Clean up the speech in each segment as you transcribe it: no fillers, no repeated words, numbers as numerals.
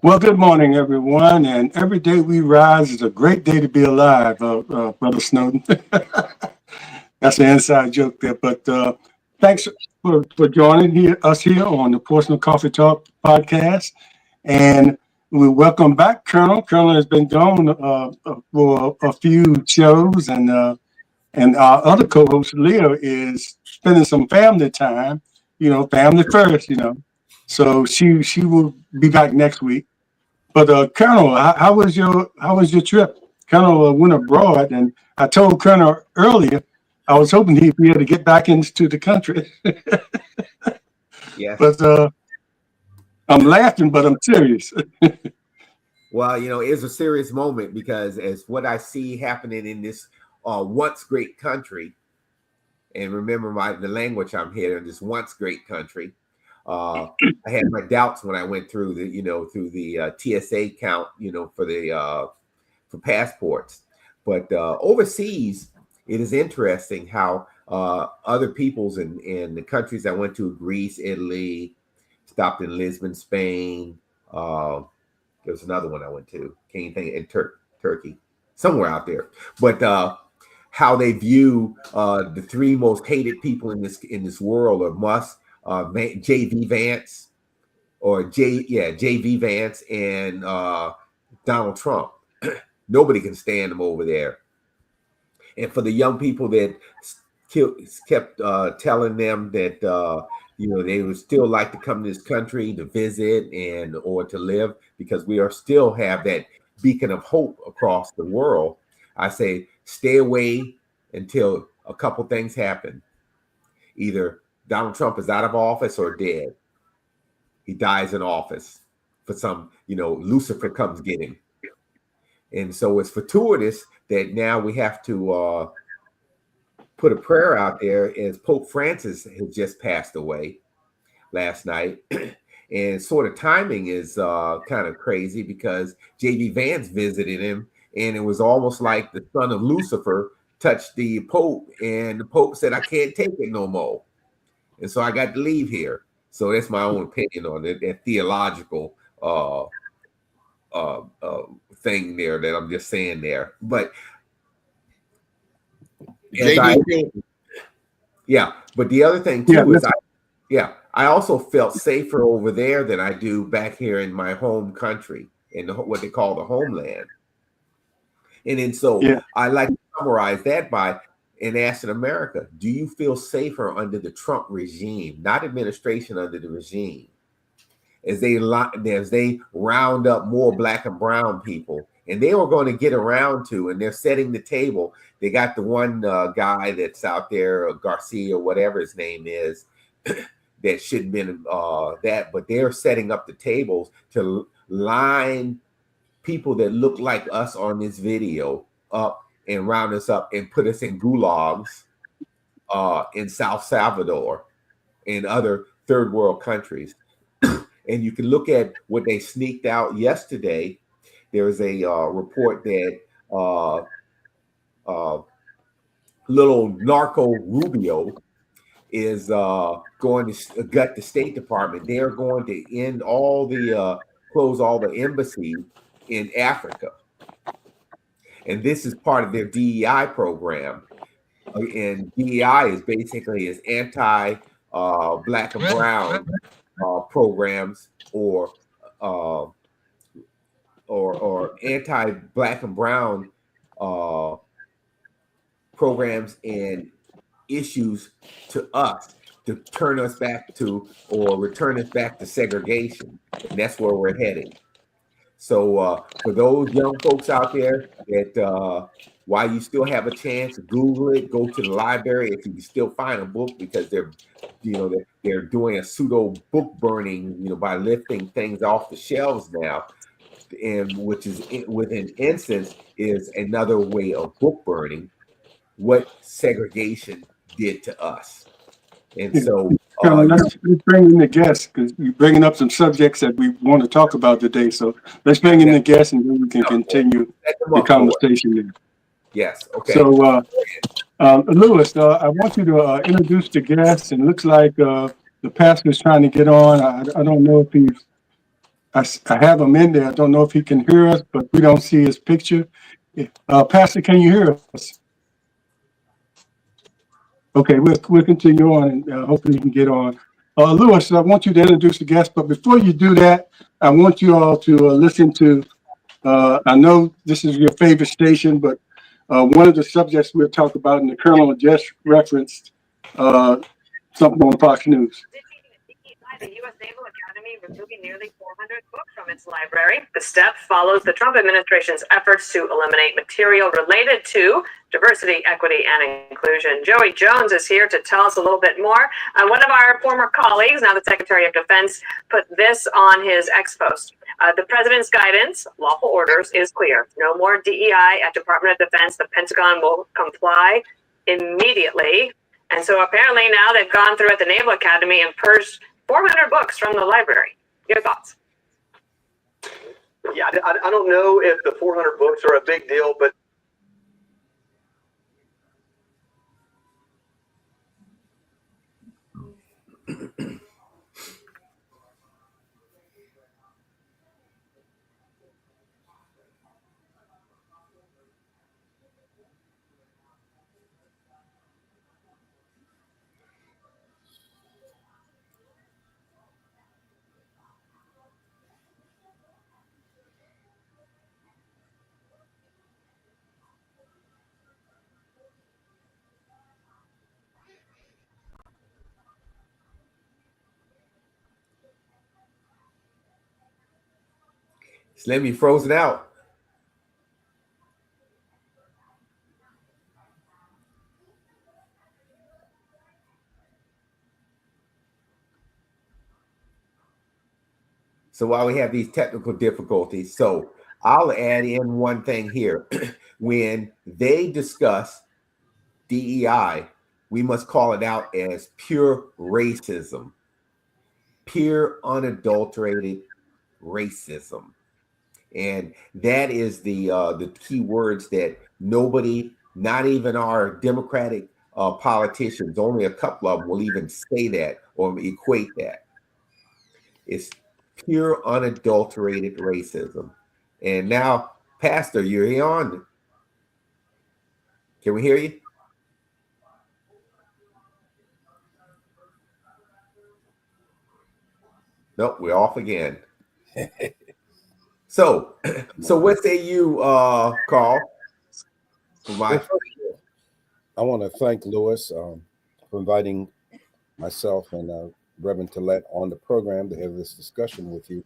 Well, good morning, everyone. And every day we rise is a great day to be alive, Brother Snowden. That's an inside joke there. But thanks for joining us here on the Portsmouth Coffee Talk podcast. And we welcome back Colonel. Colonel has been gone for a few shows, and our other co-host Leah is spending some family time. Family first. So she will be back next week. But Colonel, how was your trip? Colonel went abroad, and I told Colonel earlier I was hoping he'd be able to get back into the country. Yes. But I'm laughing, but I'm serious. Well, it's a serious moment because as what I see happening in this once great country, and remember the language I'm hearing, this once great country. I had my doubts when I went through the TSA count, for passports. But overseas, it is interesting how other peoples in the countries I went to, Greece, Italy, stopped in Lisbon, Spain. There was another one I went to, can't even think, in Turkey, somewhere out there. But how they view the three most hated people in this world are JV Vance, JV Vance and Donald Trump. Nobody can stand them over there. And for the young people that kept telling them that they would still like to come to this country to visit or to live, because we still have that beacon of hope across the world. I say stay away until a couple things happen. Either Donald Trump is out of office or dead. He dies in office for some, Lucifer comes get him. And so it's fortuitous that now we have to put a prayer out there, as Pope Francis has just passed away last night. And sort of timing is kind of crazy because J.D. Vance visited him, and it was almost like the son of Lucifer touched the Pope, and the Pope said, I can't take it no more. And so I got to leave here. So that's my own opinion on it, that theological thing there that I'm just saying there. But but the other thing too is I also felt safer over there than I do back here in my home country, in what they call the homeland. And then I like to summarize that by asking America, do you feel safer under the Trump regime, not administration, under the regime, as they round up more black and brown people? And they were going to get around to, and they're setting the table. They got the one guy that's out there, Garcia, whatever his name is, that shouldn't have been that, but they're setting up the tables to line people that look like us on this video up and round us up and put us in gulags in South Salvador and other third world countries. And you can look at what they sneaked out yesterday. There was a report that little narco Rubio is going to gut the State Department. They're going to end close all the embassies in Africa. And this is part of their DEI program. And DEI is basically anti black and brown programs or anti-black and brown programs and issues to us to turn us back to or return us back to segregation. And that's where we're heading. So for those young folks out there that while you still have a chance, Google it, go to the library if you can still find a book, because they're doing a pseudo book burning, by lifting things off the shelves now, and which is within instance is another way of book burning what segregation did to us. And so let's bring in the guests, because you're bringing up some subjects that we want to talk about today. So let's bring in the guests, and then we can continue the conversation there. Yes. Okay. So, Lewis, I want you to introduce the guests. And it looks like the pastor is trying to get on. I don't know if he's I have him in there. I don't know if he can hear us, but we don't see his picture. Pastor, can you hear us? Okay, we'll continue on, and hopefully you can get on. Lewis, I want you to introduce the guest, but before you do that, I want you all to listen to. I know this is your favorite station, but one of the subjects we'll talk about, and the Colonel just referenced something on Fox News. The U.S. Naval Academy removing nearly 400 books from its library. The step follows the Trump administration's efforts to eliminate material related to diversity, equity, and inclusion. Joey Jones is here to tell us a little bit more. One of our former colleagues, now the Secretary of Defense, put this on his X post. The president's guidance, lawful orders, is clear. No more DEI at Department of Defense. The Pentagon will comply immediately. And so apparently now they've gone through at the Naval Academy and purged 400 books from the library. Your thoughts? Yeah, I don't know if the 400 books are a big deal, but Slim, you frozen out. So while we have these technical difficulties, so I'll add in one thing here. When they discuss DEI, we must call it out as pure racism, pure unadulterated racism. And that is the key words that nobody, not even our Democratic politicians, only a couple of them will even say that or equate that. It's pure unadulterated racism. And now, Pastor, you're here on. Can we hear you? Nope, we're off again. So what say you, Carl? I want to thank Lewis for inviting myself and Reverend Tillett on the program to have this discussion with you.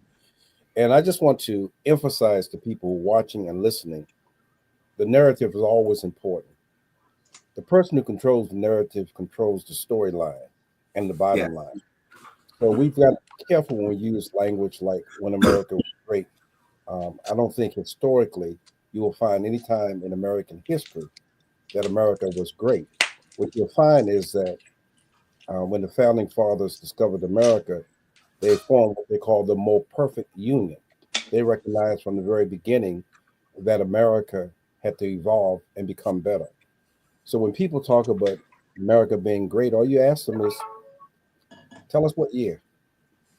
And I just want to emphasize to people watching and listening, the narrative is always important. The person who controls the narrative controls the storyline and the bottom line. So we've got to be careful when we use language like when America was great. I don't think historically you will find any time in American history that America was great. What you'll find is that when the founding fathers discovered America, they formed what they call the more perfect union. They recognized from the very beginning that America had to evolve and become better. So when people talk about America being great, all you ask them is, tell us what year.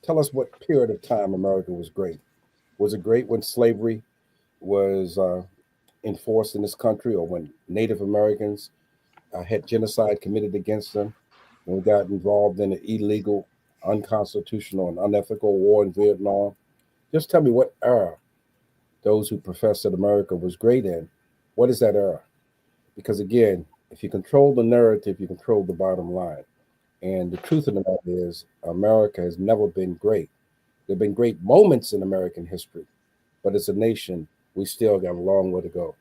Tell us what period of time America was great. Was it great when slavery was enforced in this country, or when Native Americans had genocide committed against them, when we got involved in an illegal, unconstitutional, and unethical war in Vietnam? Just tell me what era those who profess that America was great in, what is that era? Because again, if you control the narrative, you control the bottom line. And the truth of the matter is, America has never been great. There have been great moments in American history, but as a nation, we still got a long way to go.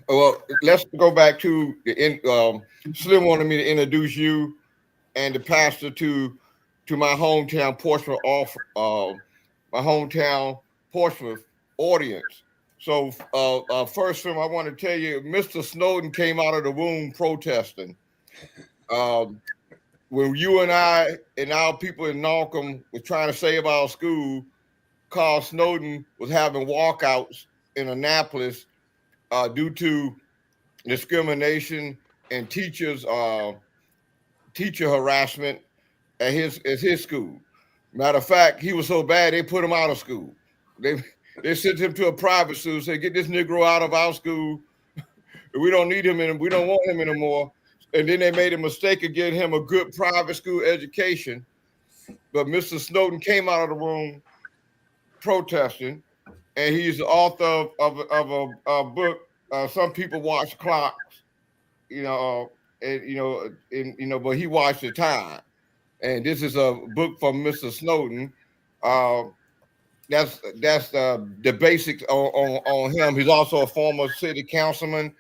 Well, let's go back to the Slim wanted me to introduce you and the pastor to my hometown Portsmouth audience. So first, Slim, I want to tell you, Mr. Snowden came out of the womb protesting. When you and I and our people in Malcolm were trying to save our school, Carl Snowden was having walkouts in Annapolis due to discrimination and teacher harassment at his school. Matter of fact, he was so bad they put him out of school. They sent him to a private school, said, "Get this Negro out of our school. We don't need him and we don't want him anymore." And then they made a mistake of getting him a good private school education. But Mr. Snowden came out of the room protesting, and he's the author of a book. Some people watch clocks, but he watched the time. And this is a book from Mr. Snowden. That's the basics on him. He's also a former city councilman.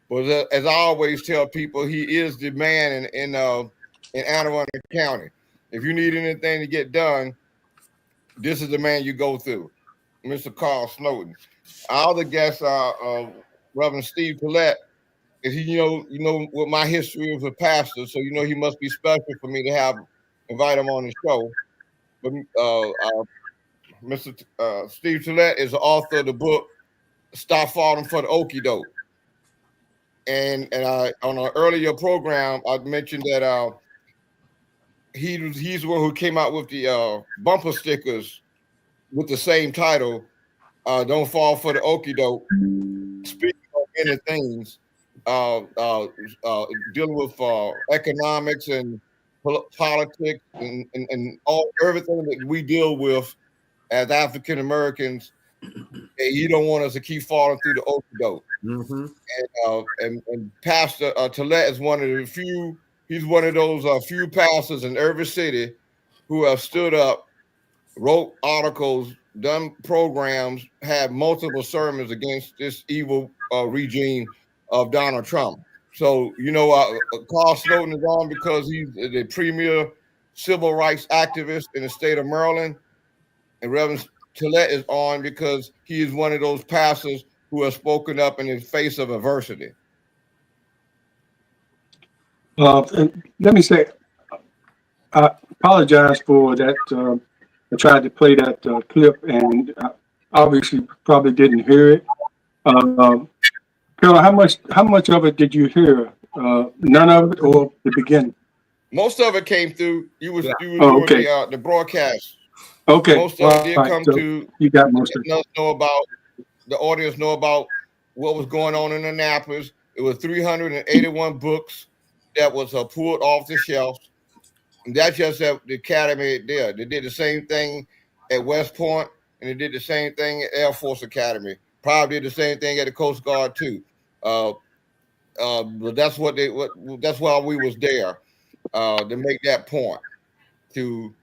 But as I always tell people, he is the man in Anne Arundel County. If you need anything to get done, this is the man you go through, Mr. Carl Snowden. Our other guest, Reverend Steve Tollett, is you know what my history is with pastors, so he must be special for me to invite him on the show. But Mr. Steve Tollett is the author of the book "Stop Falling for the Okie Doke." And on an earlier program, I mentioned that he's the one who came out with the bumper stickers with the same title, "Don't Fall for the Okie Doke." Speaking of many things, dealing with economics and politics and everything that we deal with as African Americans, you don't want us to keep falling through the okie doke. Mm-hmm. And Pastor Tollett is one of the few. He's one of those few pastors in every city who have stood up, wrote articles, done programs, had multiple sermons against this evil regime of Donald Trump. So, Carl Snowden is on because he's the premier civil rights activist in the state of Maryland. And Reverend Tollett is on because he is one of those pastors who have spoken up in the face of adversity. And let me say, I apologize for that. I tried to play that clip and obviously probably didn't hear it. Carol, how much of it did you hear? None of it, or the beginning? Most of it came through. You was doing the broadcast. Okay. Most of it did come to. You got most of it. Know about the audience. Know about what was going on in Annapolis. It was 381 books that was pulled off the shelves. And that's just at the academy there. They did the same thing at West Point, and they did the same thing at Air Force Academy. Probably did the same thing at the Coast Guard too. But that's that's why we was there to make that point, to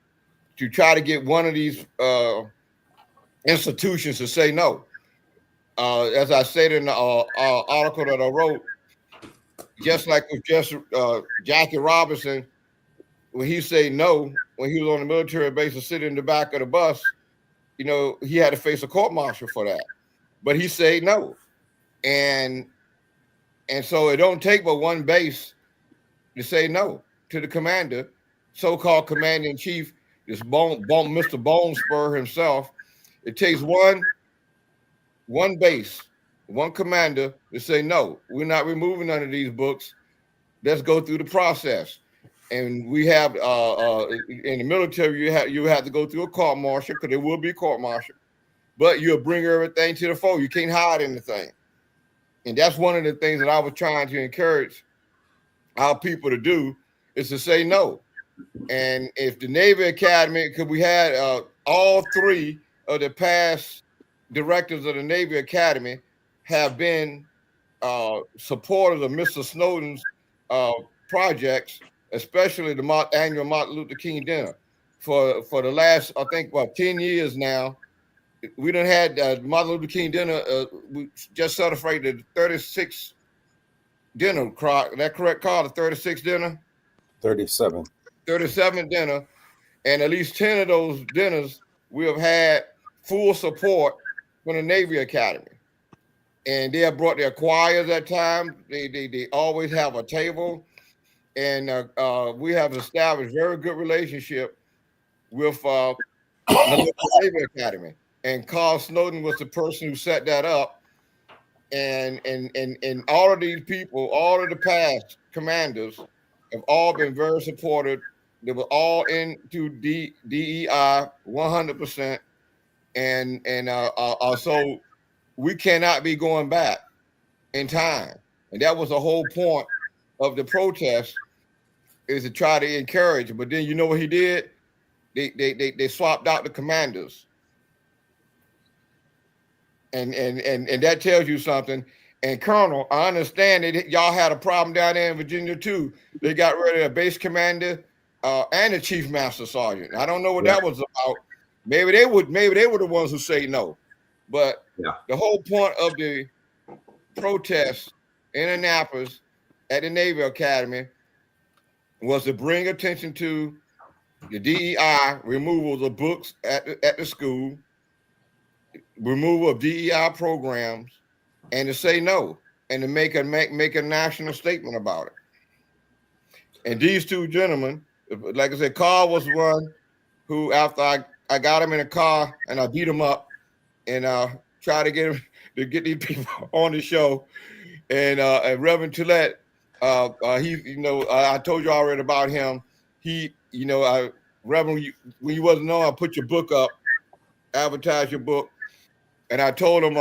try to get one of these institutions to say no. As I said in the article that I wrote, just like with Jackie Robinson, when he said no, when he was on the military base and sitting in the back of the bus, he had to face a court martial for that. But he said no. And so it don't take but one base to say no to the commander, so-called commander-in-chief, this Mr. Bone Spur himself. It takes one base, one commander to say, no, we're not removing none of these books. Let's go through the process. And we have in the military, you have to go through a court martial, because there will be a court martial, but you'll bring everything to the fore. You can't hide anything. And that's one of the things that I was trying to encourage our people to do, is to say no. And if the Navy Academy, because we had all three of the past directors of the Navy Academy have been supporters of Mr. Snowden's projects, especially the annual Martin Luther King dinner. For the last, I think, 10 years now, we done had Martin Luther King dinner. We just celebrated the 36th dinner. That correct, Carl? The 36th dinner? 37. 37 dinner, and at least 10 of those dinners we have had full support from the Navy Academy. And they have brought their choirs at times. They always have a table. And we have established very good relationship with the Navy Academy. And Carl Snowden was the person who set that up. And all of these people, all of the past commanders have all been very supportive they were all into DEI 100%, and so we cannot be going back in time. And that was the whole point of the protest, is to try to encourage. But then you know what he did? They swapped out the commanders. And that tells you something. And Colonel, I understand that y'all had a problem down there in Virginia too. They got rid of the base commander and the chief master sergeant. I don't know what that was about. Maybe they were the ones who say no. But the whole point of the protest in Annapolis at the Naval Academy was to bring attention to the DEI removal of books at the school, removal of DEI programs, and to say no, and to make a national statement about it. And these two gentlemen, like I said, Carl was the one who, after I got him in a car and I beat him up and tried to get him to get these people on the show, and Reverend Tillett, he, I told you already about him. He, Reverend, when you wasn't on, I put your book up, advertise your book. And I told him,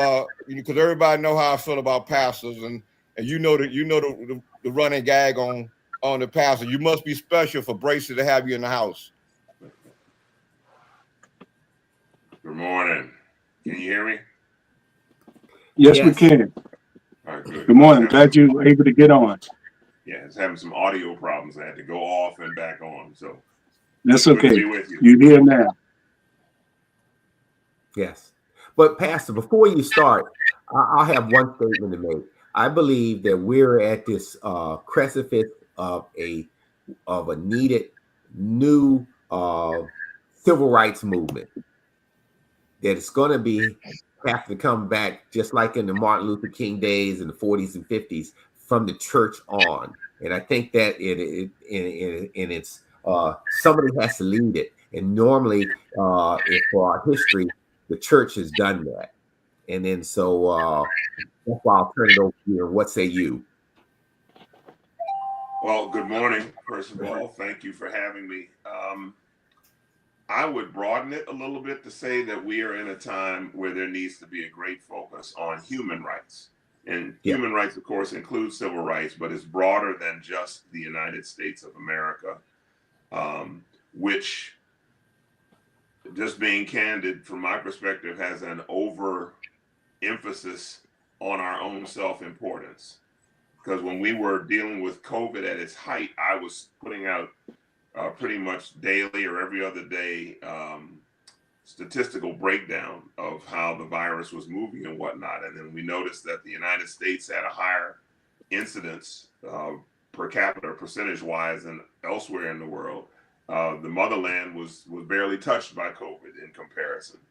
because everybody know how I feel about pastors, and the running gag on the pastor. You must be special for Bracy to have you in the house. Good morning. Can you hear me? Yes, we can. All right, good. Good morning. Glad you were able to get on. Yeah, it's having some audio problems. I had to go off and back on. So that's good to okay. be with you. You're here now. Yes. But Pastor, before you start, I'll have one statement to make. I believe that we're at this precipice of a needed new civil rights movement that is going to have to come back, just like in the Martin Luther King days in the 40s and 50s, from the church on. And I think that it's somebody has to lead it. And normally, for our history, the church has done that. And then so that's why I'll turn it over to you. What say you? Well, good morning. First of all, thank you for having me. I would broaden it a little bit to say that we are in a time where there needs to be a great focus on human rights. And human rights, of course, includes civil rights, but it's broader than just the United States of America, which, just being candid, from my perspective, has an over-emphasis on our own self-importance. Because when we were dealing with COVID at its height, I was putting out pretty much daily or every other day statistical breakdown of how the virus was moving and whatnot. And then we noticed that the United States had a higher incidence per capita percentage-wise than elsewhere in the world. The motherland was barely touched by COVID in comparison.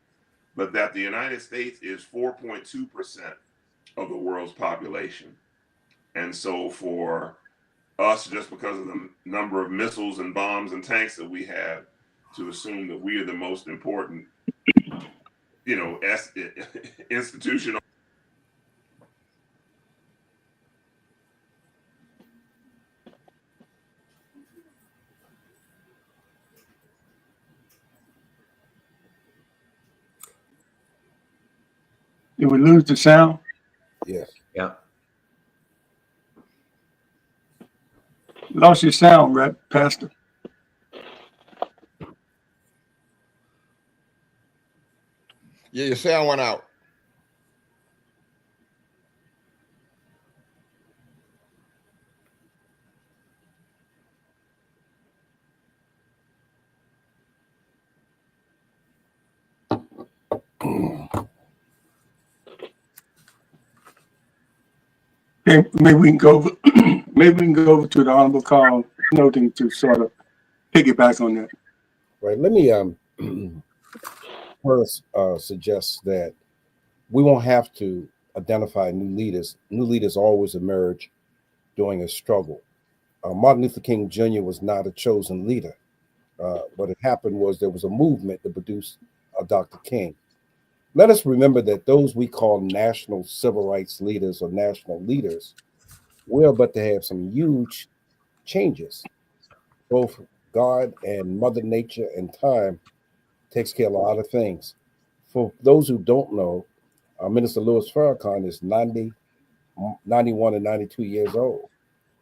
But that the United States is 4.2% of the world's population. And so for us, just because of the number of missiles and bombs and tanks that we have, to assume that we are the most important, institution. Did we lose the sound? Yes. Yeah. Lost your sound, right, Pastor? Yeah, your sound went out. Okay, maybe we can go over, to the Honorable Carl Snowden to sort of piggyback on that. Right. Let me first suggest that we won't have to identify new leaders. New leaders always emerge during a struggle. Martin Luther King Jr. was not a chosen leader. What had happened was there was a movement to produce Dr. King. Let us remember that those we call national civil rights leaders or national leaders, we're about to have some huge changes, both God and Mother Nature and time takes care of a lot of things. For those who don't know, Minister Louis Farrakhan is 91 and 92 years old.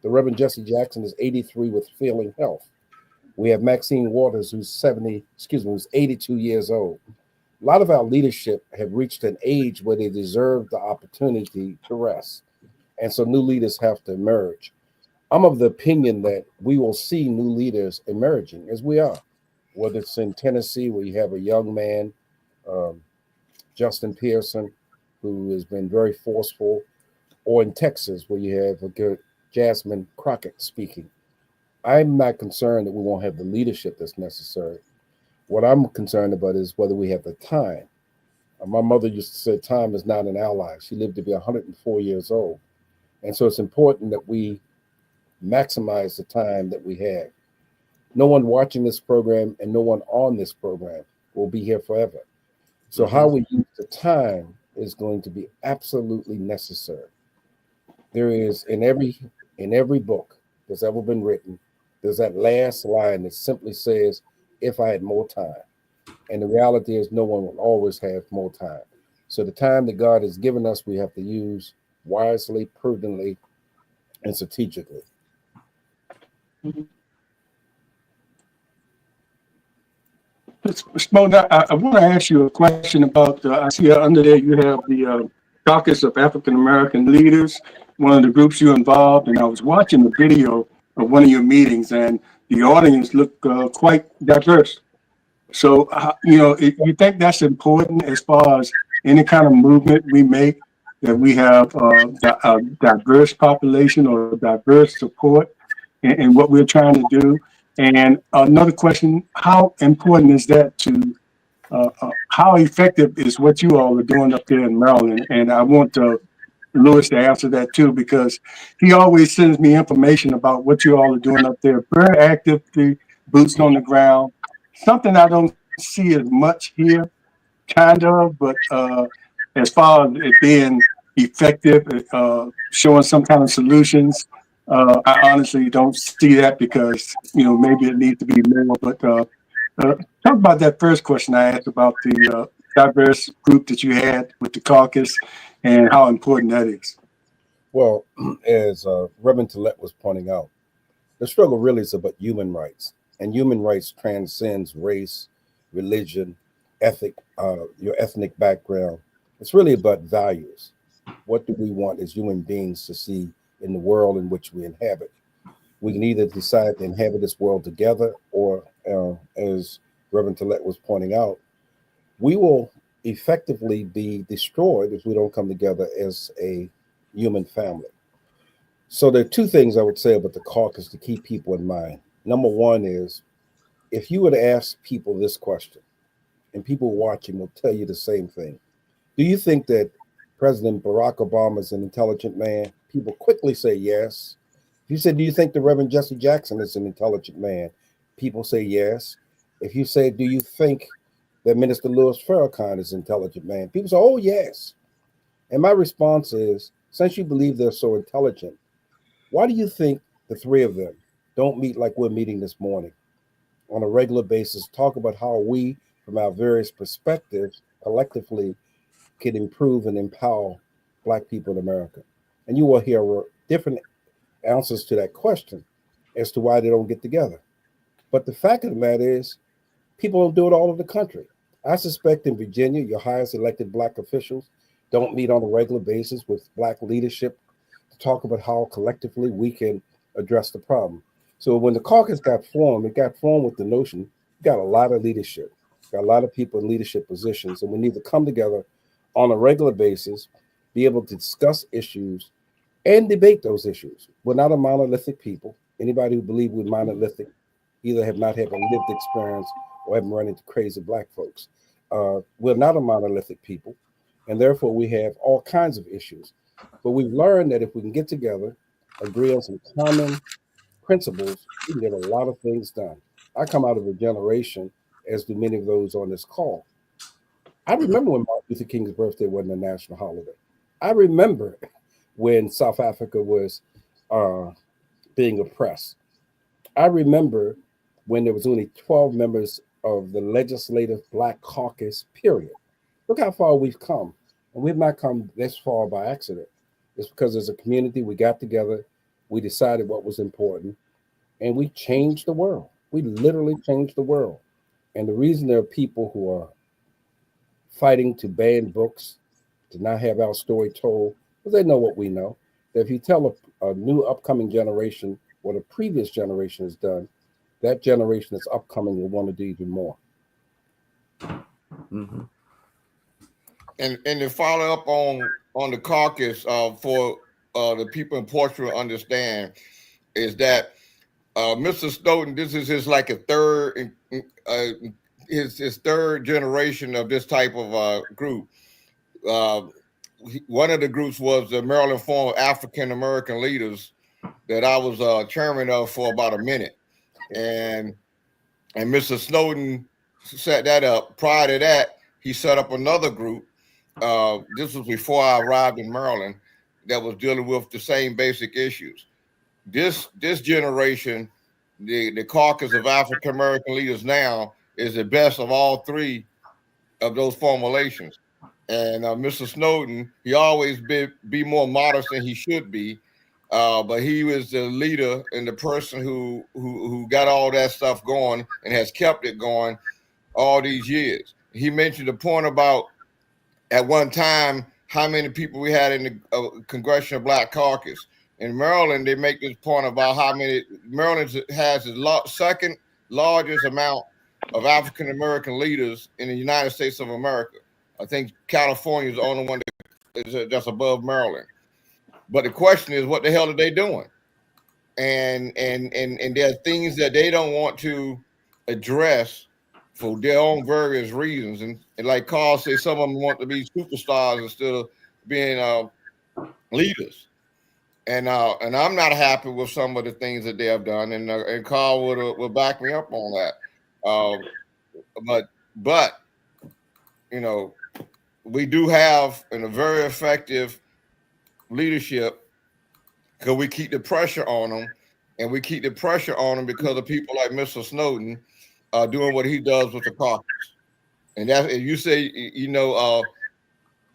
The Reverend Jesse Jackson is 83 with failing health. We have Maxine Waters, who's 82 years old. A lot of our leadership have reached an age where they deserve the opportunity to rest. And so new leaders have to emerge. I'm of the opinion that we will see new leaders emerging, as we are, whether it's in Tennessee, where you have a young man, Justin Pearson, who has been very forceful, or in Texas, where you have a good Jasmine Crockett speaking. I'm not concerned that we won't have the leadership that's necessary. What I'm concerned about is whether we have the time. My mother used to say time is not an ally. She lived to be 104 years old. And so it's important that we maximize the time that we have. No one watching this program and no one on this program will be here forever. So how we use the time is going to be absolutely necessary. There is in every book that's ever been written, there's that last line that simply says, if I had more time. And the reality is no one will always have more time. So the time that God has given us, we have to use wisely, prudently, and strategically. Simone, I want to ask you a question about, I see under there you have the Caucus of African American Leaders, one of the groups you involved, and I was watching the video of one of your meetings, and the audience looked quite diverse. So, you think that's important as far as any kind of movement we make, that we have a diverse population or diverse support in what we're trying to do? And another question, how important is that to, how effective is what you all are doing up there in Maryland? And I want Lewis to answer that too, because he always sends me information about what you all are doing up there. Very actively, boots on the ground. Something I don't see as much here, kind of, but as far as it being effective, showing some kind of solutions, I honestly don't see that because, maybe it needs to be more. But talk about that first question I asked about the diverse group that you had with the caucus and how important that is. Well, as Reverend Tillett was pointing out, the struggle really is about human rights, and human rights transcends race, religion, your ethnic background. It's really about values. What do we want as human beings to see in the world in which we inhabit? We can either decide to inhabit this world together, or as Reverend Tillett was pointing out, we will effectively be destroyed if we don't come together as a human family. So there are two things I would say about the caucus to keep people in mind. Number one is, if you were to ask people this question, and people watching will tell you the same thing. Do you think that President Barack Obama is an intelligent man? People quickly say yes. If you say, do you think the Reverend Jesse Jackson is an intelligent man? People say yes. If you say, do you think that Minister Louis Farrakhan is an intelligent man? People say, oh, yes. And my response is, since you believe they're so intelligent, why do you think the three of them don't meet like we're meeting this morning on a regular basis, talk about how we, from our various perspectives, collectively can improve and empower Black people in America? And you will hear different answers to that question as to why they don't get together. But the fact of the matter is, people don't do it all over the country. I suspect in Virginia, your highest elected Black officials don't meet on a regular basis with Black leadership to talk about how collectively we can address the problem. So when the caucus got formed, it got formed with the notion, you got a lot of leadership, got a lot of people in leadership positions, and we need to come together on a regular basis, be able to discuss issues and debate those issues. We're not a monolithic people. Anybody who believes we're monolithic either have not had a lived experience or haven't run into crazy Black folks. We're not a monolithic people, and therefore we have all kinds of issues. But we've learned that if we can get together, agree on some common principles, we can get a lot of things done. I come out of a generation, as do many of those on this call. I remember when Martin Luther King's birthday wasn't a national holiday. I remember when South Africa was being oppressed. I remember when there was only 12 members of the Legislative Black Caucus, period. Look how far we've come. And we've not come this far by accident. It's because as a community, we got together, we decided what was important, and we changed the world. We literally changed the world. And the reason there are people who are fighting to ban books, to not have our story told, because they know what we know. That if you tell a new upcoming generation what a previous generation has done, that generation that's upcoming will want to do even more. Mm-hmm. And to follow up on the caucus, for the people in Portugal understand, is that Mr. Snowden, this is his like a third, his third generation of this type of group. One of the groups was the Maryland Forum of African American Leaders that I was chairman of for about a minute, and Mr. Snowden set that up. Prior to that, he set up another group. This was before I arrived in Maryland, that was dealing with the same basic issues. This generation, the caucus of African American leaders now, is the best of all three of those formulations. And Mr. Snowden, he always be more modest than he should be, but he was the leader and the person who got all that stuff going and has kept it going all these years. He mentioned the point about at one time how many people we had in the Congressional Black Caucus. In Maryland, they make this point about how many. Maryland has the second largest amount of African American leaders in the United States of America. I think California is the only one that's above Maryland. But the question is, what the hell are they doing? And there are things that they don't want to address for their own various reasons. And like Carl said, some of them want to be superstars instead of being leaders. And I'm not happy with some of the things that they have done. And Carl will back me up on that. But you know, we do have a very effective leadership because we keep the pressure on them, and we keep the pressure on them because of people like Mr. Snowden doing what he does with the caucus. And that, you say, you know,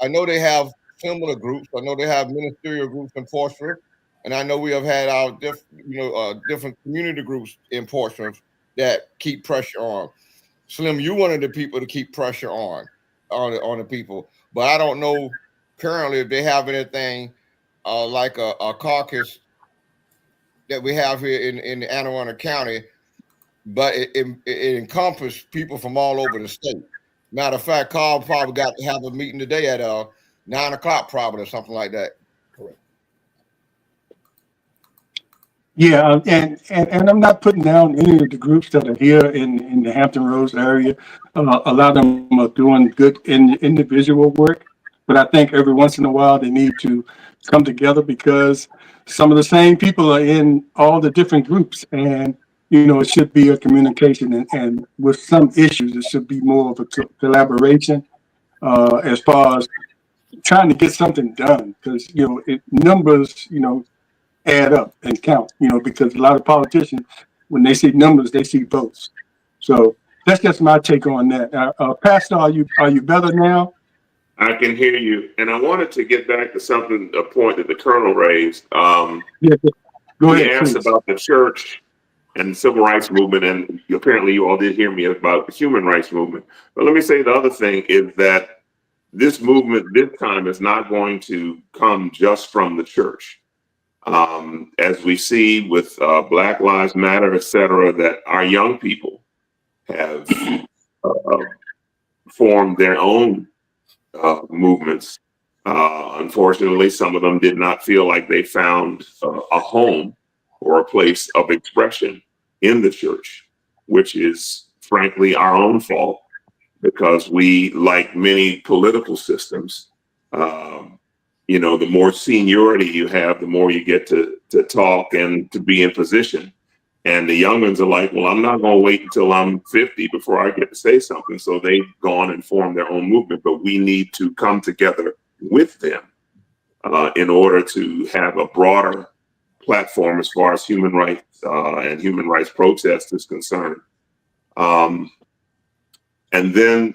I know they have similar groups. I know they have ministerial groups in Portsmouth, and I know we have had our different community groups in Portsmouth that keep pressure on. Slim, you wanted the people to keep pressure on the people, but I don't know currently if they have anything like a caucus that we have here in Anne Arundel County, but it encompasses people from all over the state. Matter of fact, Carl probably got to have a meeting today at 9 o'clock, probably, or something like that. Correct. Yeah, and I'm not putting down any of the groups that are here in the Hampton Roads area. A lot of them are doing good individual work, but I think every once in a while they need to come together because some of the same people are in all the different groups, and you know it should be a communication, and with some issues it should be more of a collaboration as far as trying to get something done because you know numbers add up and count, because a lot of politicians, when they see numbers, they see votes. So that's just my take on that. Pastor, are you better now? I can hear you, and I wanted to get back to a point that the Colonel raised. Yeah, go He ahead, asked please. about the church and the civil rights movement, and apparently you all did hear me about the human rights movement. But let me say the other thing is that this movement this time is not going to come just from the church. As we see with Black Lives Matter, et cetera, that our young people have formed their own movements. Unfortunately, some of them did not feel like they found a home or a place of expression in the church, which is frankly our own fault because we, like many political systems, the more seniority you have, the more you get to talk and to be in position. And the young ones are like, well, I'm not going to wait until I'm 50 before I get to say something. So they've gone and formed their own movement, but we need to come together with them in order to have a broader platform as far as human rights and human rights protest is concerned. And then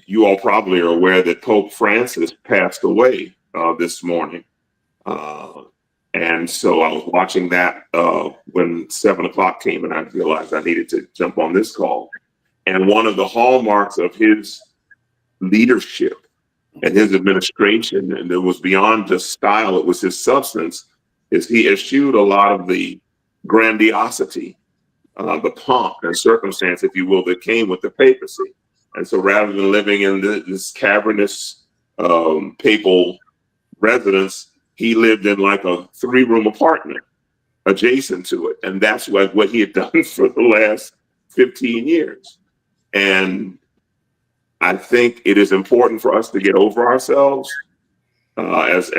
you all probably are aware that Pope Francis passed away this morning. And so I was watching that when 7 o'clock came, and I realized I needed to jump on this call. And one of the hallmarks of his leadership and his administration, and it was beyond just style, it was his substance, is he eschewed a lot of the grandiosity, the pomp and circumstance, if you will, that came with the papacy. And so rather than living in this cavernous papal residence, he lived in like a 3-room apartment adjacent to it. And that's what he had done for the last 15 years. And I think it is important for us to get over ourselves. As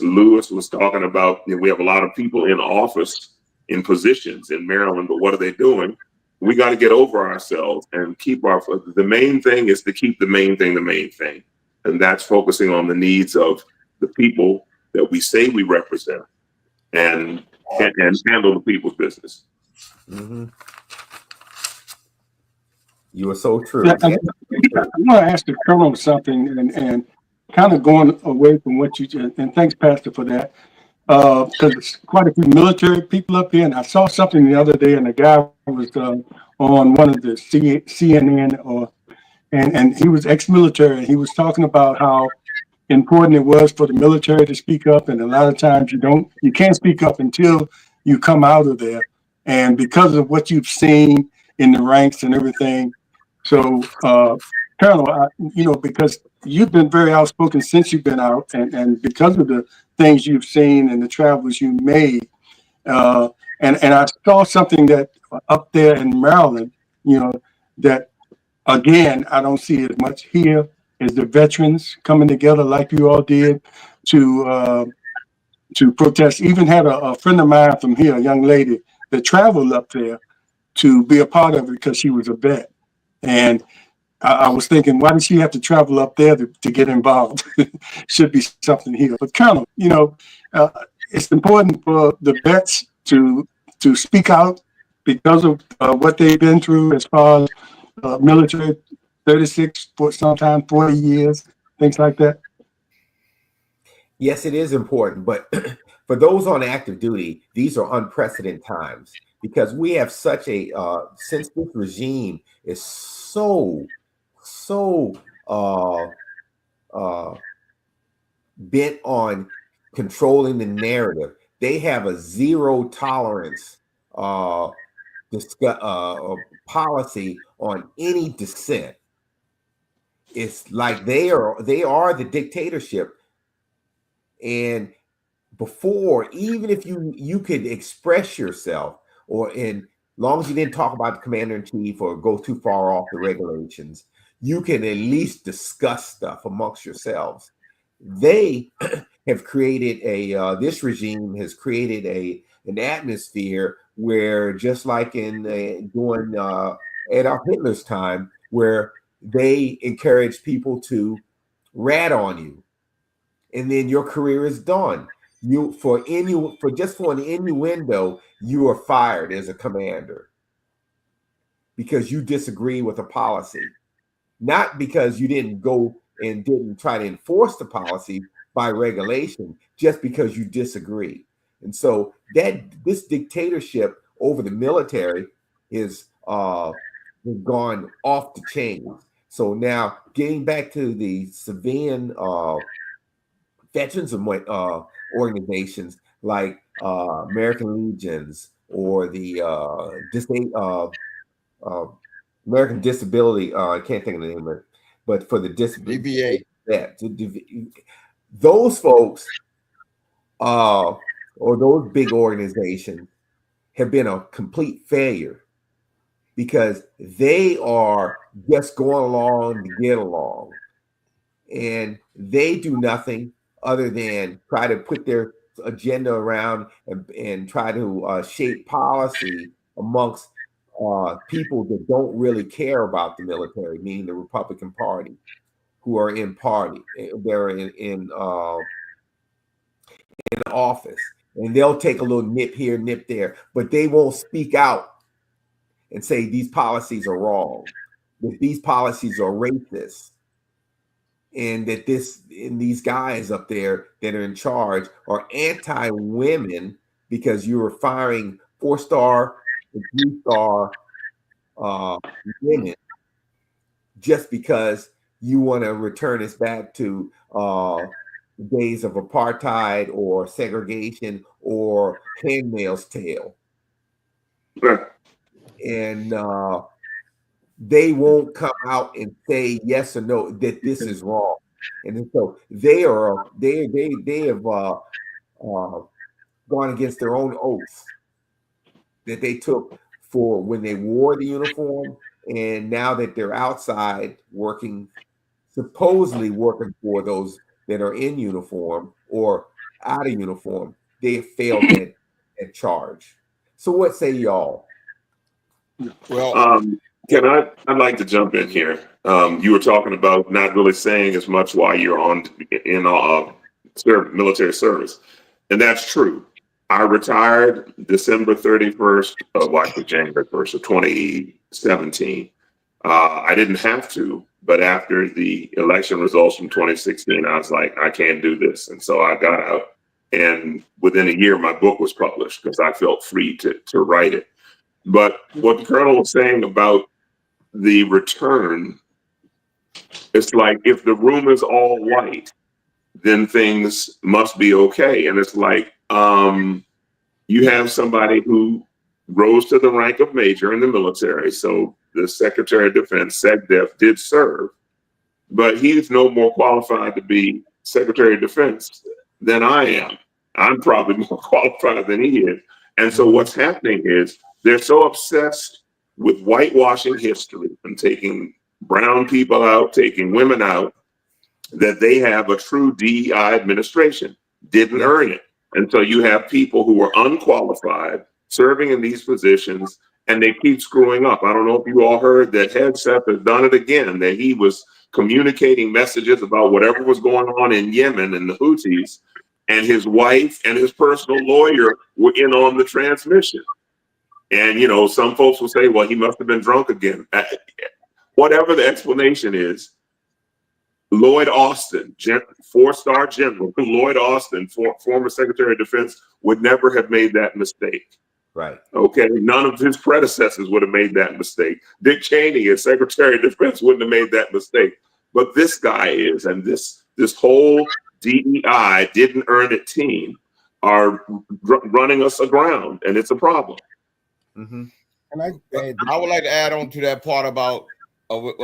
Lewis was talking about, we have a lot of people in office, in positions in Maryland, but what are they doing? We got to get over ourselves and keep the main thing is to keep the main thing. And that's focusing on the needs of the people that we say we represent and handle the people's business. Mm-hmm. You are so true. Yeah, I want to ask the Colonel something and kind of going away from what you just, and thanks, Pastor, for that. Because there's quite a few military people up here, and I saw something the other day, and the guy was on one of the CNN, and he was ex-military, and he was talking about how important it was for the military to speak up, and a lot of times you can't speak up until you come out of there, and because of what you've seen in the ranks and everything. So, Colonel, because you've been very outspoken since you've been out, and because of the things you've seen and the travels you made, and I saw something that up there in Maryland, that again I don't see as much here as the veterans coming together like you all did to protest. Even had a friend of mine from here, a young lady that traveled up there to be a part of it because she was a vet. And I was thinking, why did she have to travel up there to get involved? Should be something here. But Colonel, it's important for the vets to speak out because of what they've been through as far as military, 36, sometimes 40 years, things like that. Yes, it is important. But for those on active duty, these are unprecedented times because we have such a, since this regime is so bent on controlling the narrative, they have a zero tolerance policy on any dissent. It's like they are the dictatorship. And before, even if you could express yourself, or in long as you didn't talk about the commander in chief or go too far off the regulations, you can at least discuss stuff amongst yourselves. They have created this regime has created an atmosphere where, just like in during Adolf Hitler's time, where they encourage people to rat on you, and then your career is done. For an innuendo, you are fired as a commander because you disagree with a policy, not because you didn't go and didn't try to enforce the policy by regulation, just because you disagree. And so this dictatorship over the military is gone off the chain. So now, getting back to the civilian veterans organizations like American Legions or the American Disability, I can't think of the name of it, but for the disability, those folks or those big organizations have been a complete failure because they are just going along to get along, and they do nothing other than try to put their agenda around and try to shape policy amongst people that don't really care about the military, meaning the Republican Party, who are in office. and they'll take a little nip here, nip there, but they won't speak out and say these policies are wrong, that these policies are racist, and that these guys up there that are in charge are anti-women because you are firing 4-star and 3-star women just because you want to return us back to days of apartheid or segregation or Handmaid's Tale. And they won't come out and say yes or no that this is wrong. And so they have gone against their own oath that they took for when they wore the uniform, and now that they're outside working, supposedly working for those that are in uniform or out of uniform, they have failed at charge. So what say y'all? Well, I'd like to jump in here. You were talking about not really saying as much while you're in military service, and that's true. I retired December 31st, January 1st of 2017. I didn't have to, but after the election results from 2016, I was like, I can't do this. And so I got out, and within a year, my book was published because I felt free to write it. But what the Colonel was saying about the return, it's like if the room is all white, then things must be okay. And it's like, you have somebody who rose to the rank of major in the military. So the Secretary of Defense, SecDef, did serve, but he's no more qualified to be Secretary of Defense than I am. I'm probably more qualified than he is. And so what's happening is they're so obsessed with whitewashing history and taking brown people out, taking women out, that they have a true DEI administration. Didn't earn it. And so you have people who are unqualified serving in these positions, and they keep screwing up. I don't know if you all heard that Hegseth has done it again, that he was communicating messages about whatever was going on in Yemen and the Houthis, and his wife and his personal lawyer were in on the transmission. And, you know, some folks will say, well, he must have been drunk again. Whatever the explanation is, Lloyd Austin, 4-star general, Lloyd Austin, former Secretary of Defense, would never have made that mistake. Right. Okay. None of his predecessors would have made that mistake. Dick Cheney, as Secretary of Defense, wouldn't have made that mistake. But this guy is, and this whole DEI didn't earn it team are running us aground, and it's a problem. Mm-hmm. And I would like to add on to that part about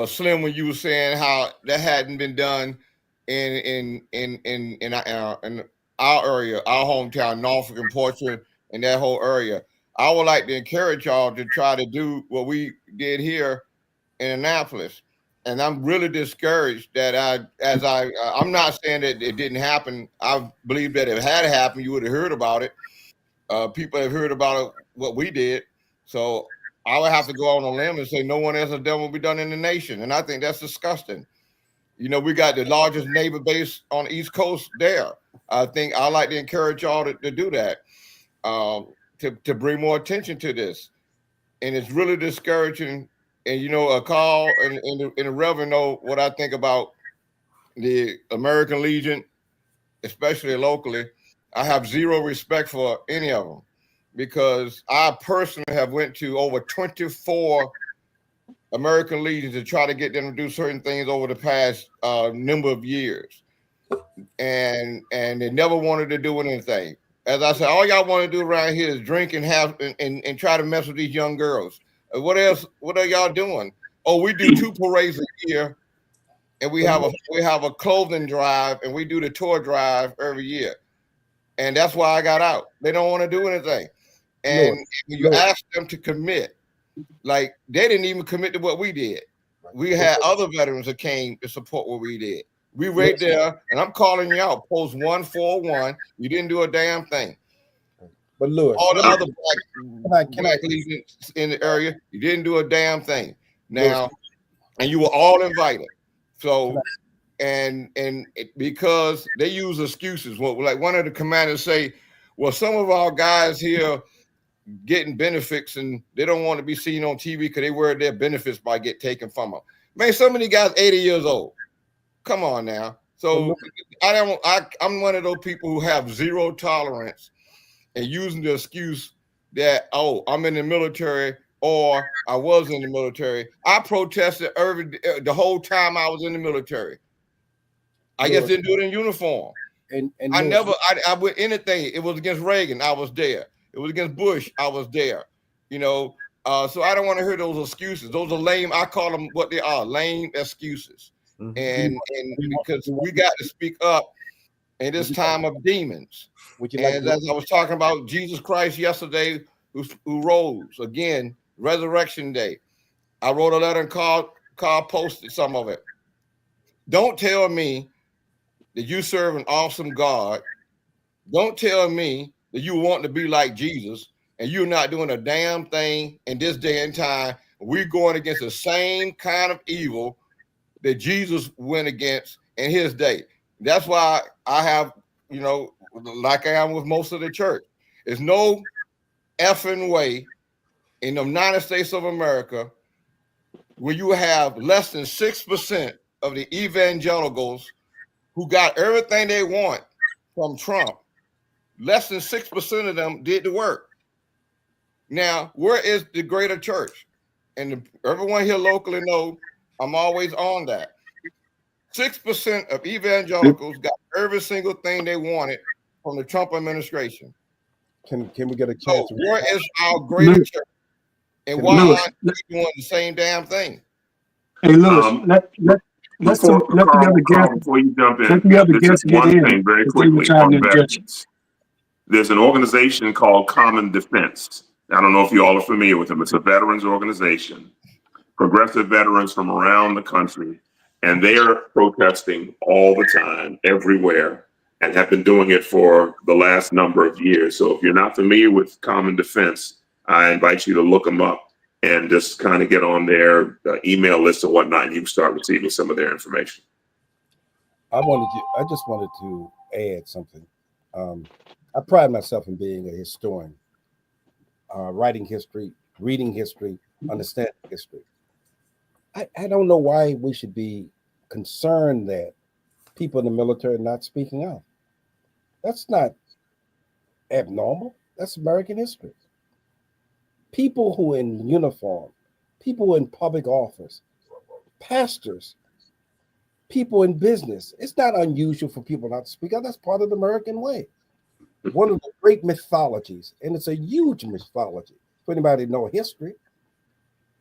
Slim, when you were saying how that hadn't been done in our area, our hometown, Norfolk and Portland, and that whole area. I would like to encourage y'all to try to do what we did here in Annapolis. And I'm really discouraged that I'm not saying that it didn't happen. I believe that if it had happened, you would have heard about it. People have heard about what we did. So I would have to go on a limb and say no one else has done what we've done in the nation. And I think that's disgusting. You know, we got the largest neighbor base on the East Coast there. I think I like to encourage y'all to do that, to bring more attention to this. And it's really discouraging. And, you know, Carl and the Reverend know what I think about the American Legion, especially locally. I have zero respect for any of them, because I personally have went to over 24 American Legions to try to get them to do certain things over the past number of years. And they never wanted to do anything. As I said, all y'all want to do around here is drink and have and try to mess with these young girls. What else? What are y'all doing? Oh, we do 2 parades a year, and we have a clothing drive, and we do the tour drive every year. And that's why I got out. They don't want to do anything. And when you ask them to commit, like they didn't even commit to what we did. We had other veterans that came to support what we did. We right there, and I'm calling you out. Post 141. You didn't do a damn thing. But Lewis, all the other black legions in the area, you didn't do a damn thing. Now, and you were all invited. So, and because they use excuses. Well, like one of the commanders say, Well, some of our guys here getting benefits and they don't want to be seen on TV because they worry their benefits might get taken from them. Man, some of these guys 80 years old. Come on now. So I'm one of those people who have zero tolerance and using the excuse that, oh, I'm in the military or I was in the military. I protested the whole time I was in the military. I just didn't do it in uniform. And I would anything. It was against Reagan, I was there. It was against Bush, I was there. You know, so I don't want to hear those excuses. Those are lame. I call them what they are, lame excuses. Mm-hmm. And because we got to speak up in this time of demons. As I was talking about Jesus Christ yesterday, who rose again, Resurrection Day. I wrote a letter and Carl posted some of it. Don't tell me that you serve an awesome God. Don't tell me that you want to be like Jesus and you're not doing a damn thing in this day and time. We're going against the same kind of evil that Jesus went against in his day. That's why I have, you know, like I am with most of the church. There's no effing way in the United States of America where you have less than 6% of the evangelicals who got everything they want from Trump. Less than 6% of them did the work. Now, where is the greater church? And everyone here locally know I'm always on that. 6% of evangelicals got every single thing they wanted from the Trump administration. Can we get a chance? So where is our greater church? And why aren't we doing the same damn thing? Hey, Lewis, let's let the other guests. Before you jump in, let the other guests get one in. thing very quickly on veterans. There's an organization called Common Defense. I don't know if you all are familiar with them. It's a veterans organization, progressive veterans from around the country, and they are protesting all the time, everywhere, and have been doing it for the last number of years. So if you're not familiar with Common Defense, I invite you to look them up and just kind of get on their email list and whatnot, and you can start receiving some of their information. I just wanted to add something. I pride myself in being a historian, writing history, reading history, understanding history. I don't know why we should be concerned that people in the military are not speaking out. That's not abnormal. That's American history. People who are in uniform, people who are in public office, pastors, people in business. It's not unusual for people not to speak out. That's part of the American way. One of the great mythologies, and it's a huge mythology for anybody to know history.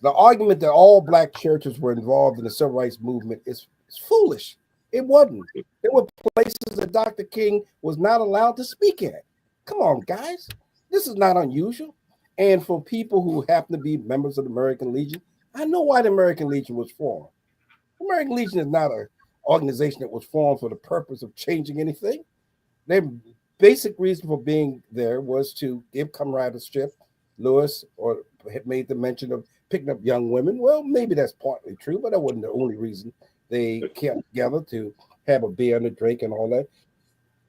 The argument that all black churches were involved in the civil rights movement is foolish. It wasn't. There were places that Dr. King was not allowed to speak at. Come on, guys. This is not unusual. And for people who happen to be members of the American Legion, I know why the American Legion was formed. The American Legion is not an organization that was formed for the purpose of changing anything. Their basic reason for being there was to give comradeship. Lewis had made the mention of picking up young women. Well, maybe that's partly true, but that wasn't the only reason they came together to have a beer and a drink and all that.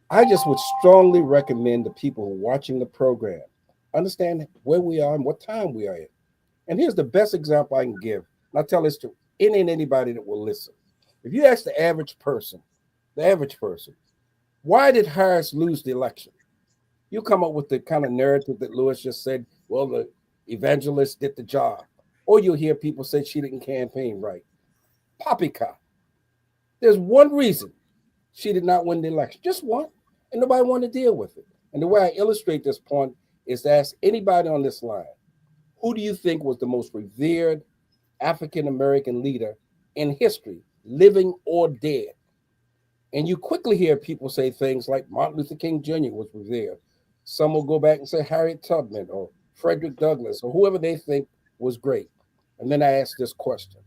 I just would strongly recommend the people who are watching the program understand where we are and what time we are in. And here's the best example I can give. And I tell this to any and anybody that will listen. If you ask the average person, why did Harris lose the election? You come up with the kind of narrative that Lewis just said, well, the evangelist did the job. Or you'll hear people say she didn't campaign right. Poppycock. There's one reason she did not win the election. Just one. And nobody wanted to deal with it. And the way I illustrate this point is to ask anybody on this line, who do you think was the most revered African-American leader in history, living or dead? And you quickly hear people say things like Martin Luther King Jr. was revered. Some will go back and say Harriet Tubman or Frederick Douglass or whoever they think was great. And then I ask this question.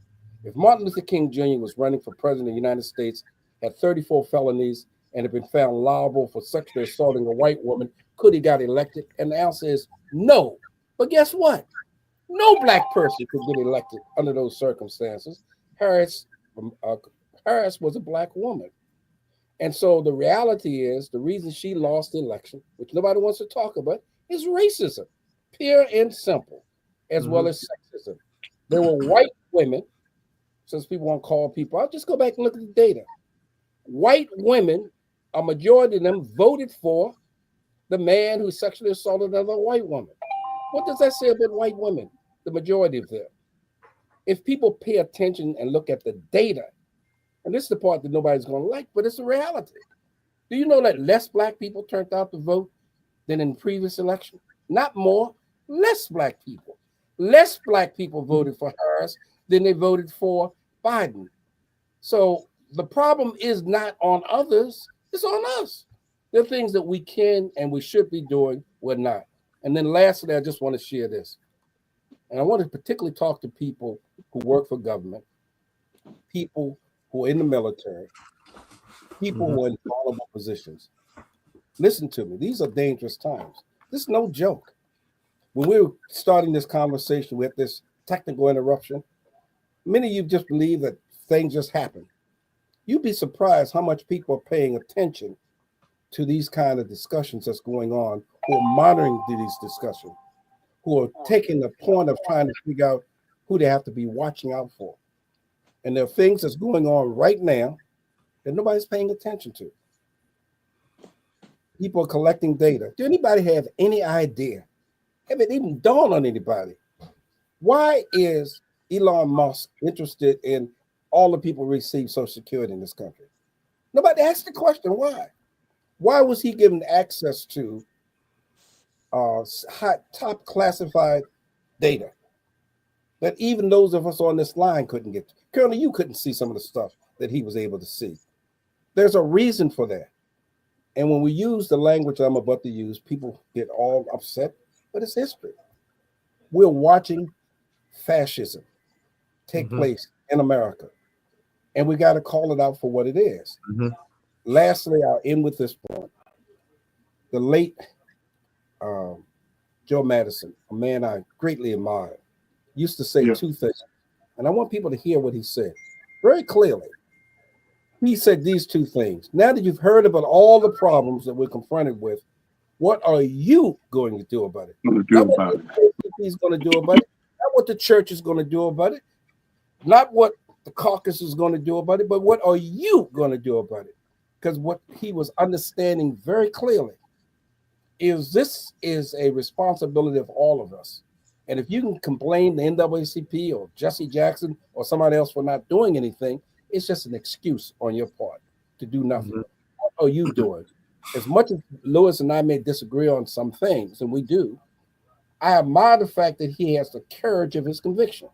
If Martin Luther King Jr. was running for president of the United States, had 34 felonies, and had been found liable for sexually assaulting a white woman, could he got elected? And the answer is no. But guess what? No black person could get elected under those circumstances. Harris was a black woman. And so the reality is the reason she lost the election, which nobody wants to talk about, is racism, pure and simple, as well as sexism. There were white women, since people want to call people, I'll just go back and look at the data. White women, a majority of them voted for the man who sexually assaulted another white woman. What does that say about white women? The majority of them. If people pay attention and look at the data, and this is the part that nobody's going to like, but it's a reality. Do you know that less black people turned out to vote than in the previous election? Not more, less black people. Less black people voted for Harris than they voted for Biden. So the problem is not on others, it's on us. There are things that we can and we should be doing, we're not. And then lastly, I just want to share this. And I want to particularly talk to people who work for government, people who are in the military, people who are in vulnerable positions. Listen to me. These are dangerous times. This is no joke. When we were starting this conversation, we had this technical interruption. Many of you just believe that things just happen. You'd be surprised how much people are paying attention to these kind of discussions that's going on, who are monitoring these discussions, who are taking the point of trying to figure out who they have to be watching out for. And there are things that's going on right now that nobody's paying attention to. People are collecting data. Do anybody have any idea? Have it even dawned on anybody? Why is Elon Musk interested in all the people who receive Social Security in this country? Nobody asked the question, why? Why was he given access to top classified data that even those of us on this line couldn't get to? Colonel, you couldn't see some of the stuff that he was able to see. There's a reason for that. And when we use the language I'm about to use, people get all upset, but it's history. We're watching fascism take place in America, and we got to call it out for what it is. Lastly, I'll end with this point. The late Joe Madison, a man I greatly admire, used to say two things, and I want people to hear what he said very clearly. He said these two things. Now that you've heard about all the problems that we're confronted with, what are you going to do about it? Not what the he's going to do about it, not what the church is going to do about it, not what the caucus is going to do about it, but what are you going to do about it? Because what he was understanding very clearly is this is a responsibility of all of us. And if you can complain the NAACP or Jesse Jackson or somebody else for not doing anything, it's just an excuse on your part to do nothing. What are you doing? As much as Lewis and I may disagree on some things, and we do, I admire the fact that he has the courage of his conviction.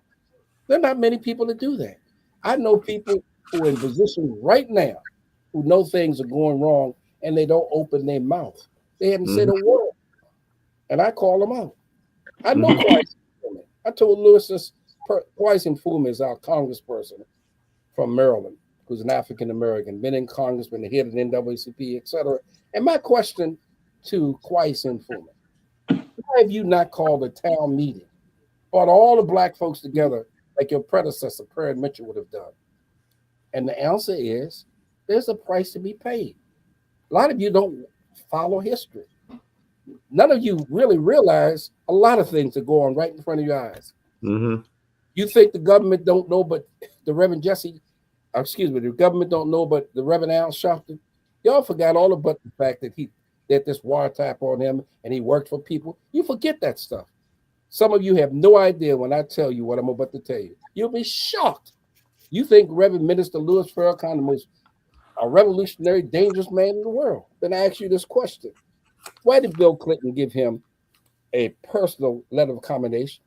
There are not many people that do that. I know people who are in position right now who know things are going wrong and they don't open their mouth. They haven't said a word. And I call them out. I know Quais Nfume. I told Lewis this. Quais Nfume is our congressperson from Maryland, who's an African-American, been in Congress, been the head of the NAACP, et cetera. And my question to Quais Nfume, why have you not called a town meeting, brought all the black folks together like your predecessor, Perry Mitchell, would have done? And the answer is, there's a price to be paid. A lot of you don't follow history. None of you really realize a lot of things that go on right in front of your eyes. You think the government don't know, but the Reverend the government don't know, but the Reverend Al Sharpton, y'all forgot all about the fact that that this wiretap on him and he worked for people. You forget that stuff. Some of you have no idea when I tell you what I'm about to tell you. You'll be shocked. You think Reverend Minister Louis Farrakhan the most revolutionary, dangerous man in the world. Then I ask you this question. Why did Bill Clinton give him a personal letter of commendation?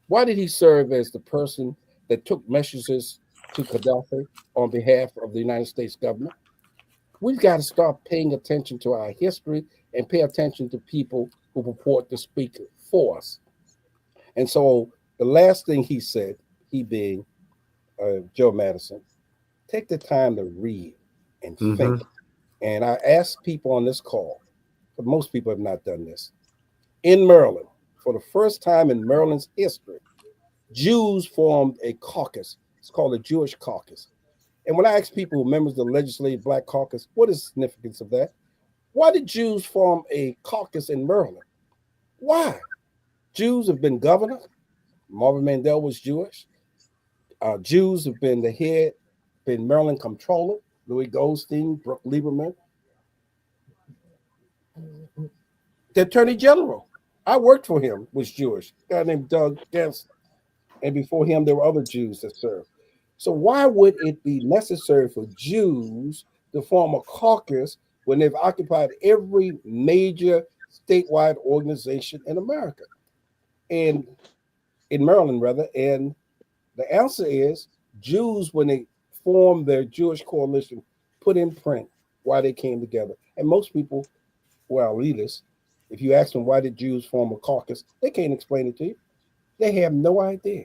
Why did he serve as the person that took messages to Gaddafi on behalf of the United States government? We've got to start paying attention to our history and pay attention to people who purport to speak for us. And so the last thing he said, he being Joe Madison, take the time to read and think. And I ask people on this call, but most people have not done this. In Maryland, for the first time in Maryland's history, Jews formed a caucus. It's called the Jewish Caucus. And when I ask people, members of the Legislative Black Caucus, what is the significance of that? Why did Jews form a caucus in Maryland? Why? Jews have been governor. Marvin Mandel was Jewish. Jews have been the head, been Maryland comptroller. Louis Goldstein, Brooke Lieberman. The attorney general, I worked for him, was Jewish. A guy named Doug Gans. And before him, there were other Jews that served. So why would it be necessary for Jews to form a caucus when they've occupied every major statewide organization in America? And in Maryland, rather. And the answer is Jews, when they formed their Jewish coalition, put in print why they came together. And most people, well, elitists, if you ask them why did Jews form a caucus, they can't explain it to you. They have no idea.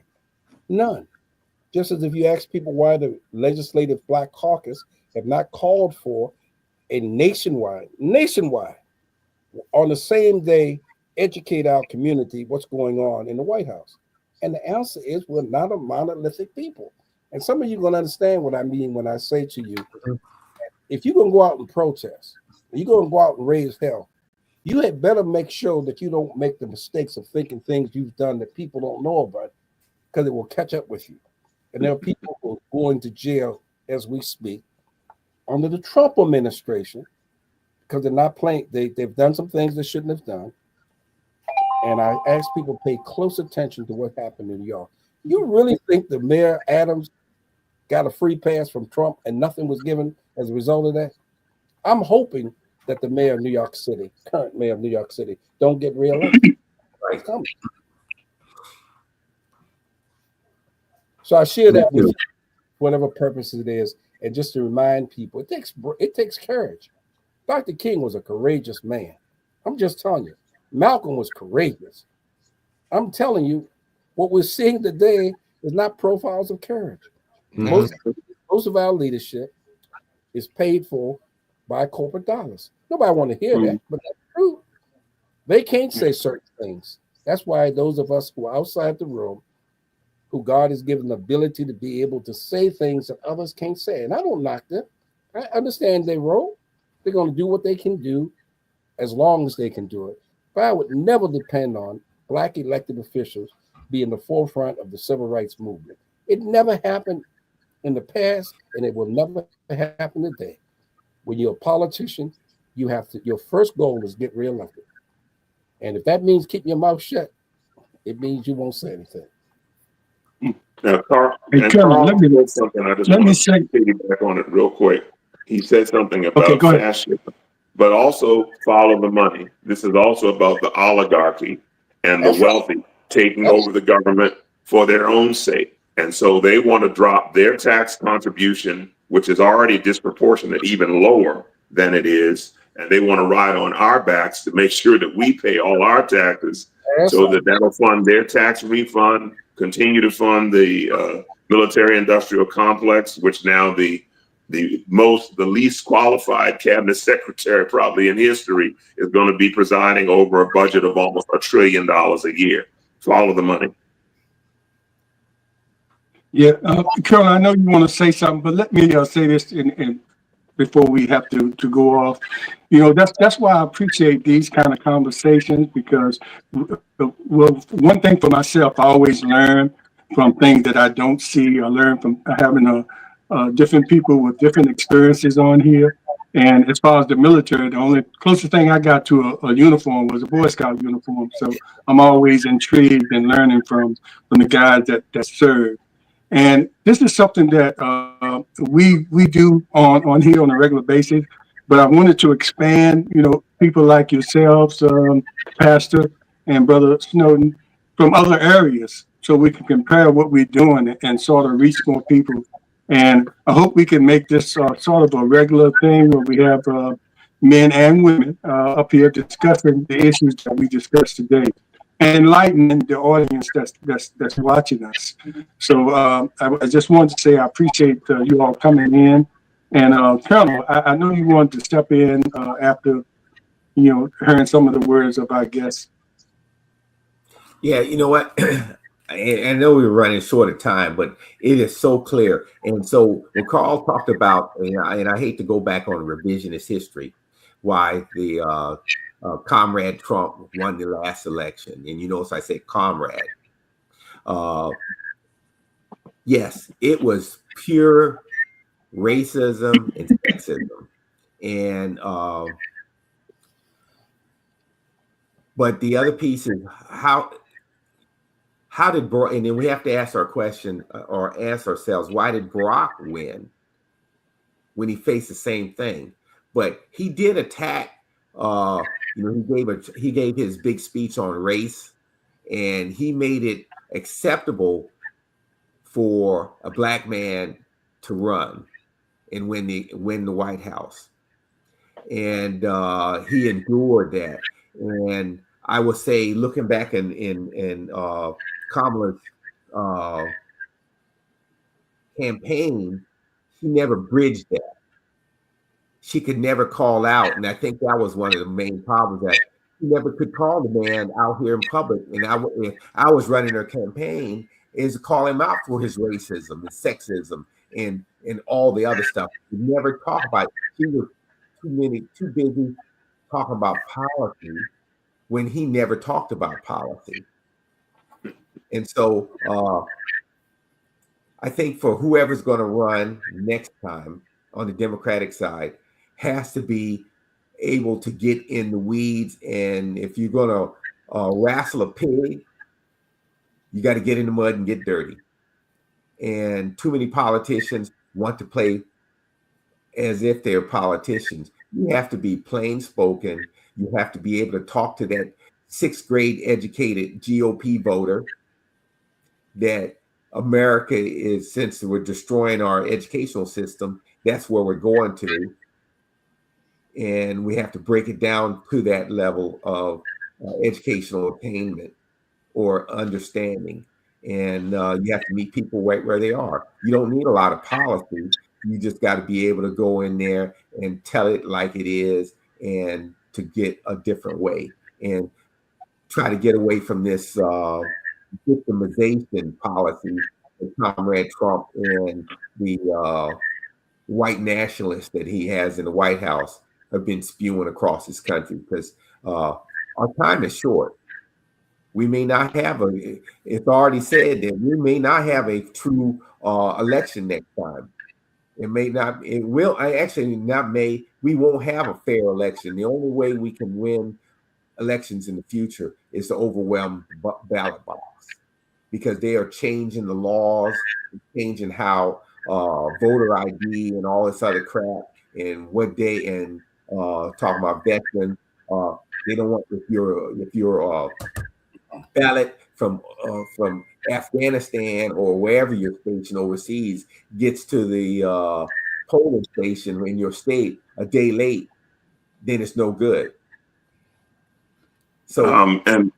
None. Just as if you ask people why the Legislative Black Caucus have not called for a nationwide, on the same day, educate our community what's going on in the White House. And the answer is we're not a monolithic people. And some of you are going to understand what I mean when I say to you, if you're going to go out and protest, you're going to go out and raise hell, you had better make sure that you don't make the mistakes of thinking things you've done that people don't know about, because it will catch up with you. And there are people who are going to jail as we speak under the Trump administration because they're not playing. They've done some things they shouldn't have done. And I ask people to pay close attention to what happened in New York. You really think the Mayor Adams got a free pass from Trump and nothing was given as a result of that? I'm hoping that the mayor of New York City, current mayor of New York City, don't get reelected. Right. So I share that with you, whatever purpose it is, and just to remind people, it takes courage. Dr. King was a courageous man. I'm just telling you. Malcolm was courageous. I'm telling you, what we're seeing today is not profiles of courage. Mm-hmm. Most of our leadership is paid for by corporate dollars. Nobody want to hear that, but that's true. They can't say certain things. That's why those of us who are outside the room, who God has given the ability to be able to say things that others can't say. And I don't knock them. I understand their role. They're going to do what they can do as long as they can do it. But I would never depend on Black elected officials being the forefront of the civil rights movement. It never happened in the past, and it will never happen today. When you're a politician, your first goal is get reelected. And if that means keeping your mouth shut, it means you won't say anything. Now, Carl, let me say something. I just want to piggyback on it real quick. He said something about fascism, but also follow the money. This is also about the oligarchy and the wealthy taking over the government for their own sake. And so they want to drop their tax contribution, which is already disproportionate, even lower than it is. And they want to ride on our backs to make sure that we pay all our taxes so that that'll fund their tax refund, continue to fund the military industrial complex, which now the least qualified cabinet secretary probably in history is going to be presiding over a budget of almost $1 trillion a year. Follow the money. Yeah, Carol, I know you want to say something, but let me say this in before we have to go off. You know, that's why I appreciate these kind of conversations, because, well, one thing for myself, I always learn from things that I don't see. I learn from having different people with different experiences on here. And as far as the military, the only closest thing I got to a uniform was a Boy Scout uniform. So I'm always intrigued and learning from the guys that serve. And this is something that we do on here on a regular basis. But I wanted to expand, people like yourselves, Pastor and Brother Snowden, from other areas, so we can compare what we're doing and sort of reach more people. And I hope we can make this sort of a regular thing where we have men and women up here discussing the issues that we discussed today, and enlightening the audience that's watching us. So I just wanted to say I appreciate you all coming in. And Colonel, I know you wanted to step in after hearing some of the words of our guests. Yeah, you know what? I know we were running short of time, but it is so clear. And so when Carl talked about, and I hate to go back on revisionist history, why the comrade Trump won the last election, and you notice I say comrade. Yes, it was pure racism and sexism, and but the other piece is how did Barack, and then we have to ask our question or ask ourselves, why did Barack win when he faced the same thing? But he did attack, he gave his big speech on race, and he made it acceptable for a black man to run and win the White House. And he endured that. And I would say, looking back in Kamala's campaign, she never bridged that. She could never call out, and I think that was one of the main problems, that she never could call the man out here in public. And if I was running her campaign, is call him out for his racism and sexism and all the other stuff. We never talk about it. She was too busy talking about policy when he never talked about policy. And so I think for whoever's going to run next time on the Democratic side has to be able to get in the weeds. And if you're going to wrestle a pig, you got to get in the mud and get dirty. And too many politicians want to play as if they're politicians. You have to be plain spoken. You have to be able to talk to that 6th grade educated GOP voter that America is, since we're destroying our educational system, that's where we're going to. And we have to break it down to that level of educational attainment or understanding. And you have to meet people right where they are. You don't need a lot of policy. You just got to be able to go in there and tell it like it is, and to get a different way and try to get away from this victimization policy that Comrade Trump and the white nationalists that he has in the White House have been spewing across this country, because our time is short. We may not have it's already said that we may not have a true election next time. We won't have a fair election. The only way we can win elections in the future is to overwhelm the ballot box, because they are changing the laws, changing how voter ID and all this other crap, and what day, and talking about veterans. They don't want, if your ballot from Afghanistan or wherever you're stationed overseas gets to the polling station in your state a day late, then it's no good. So and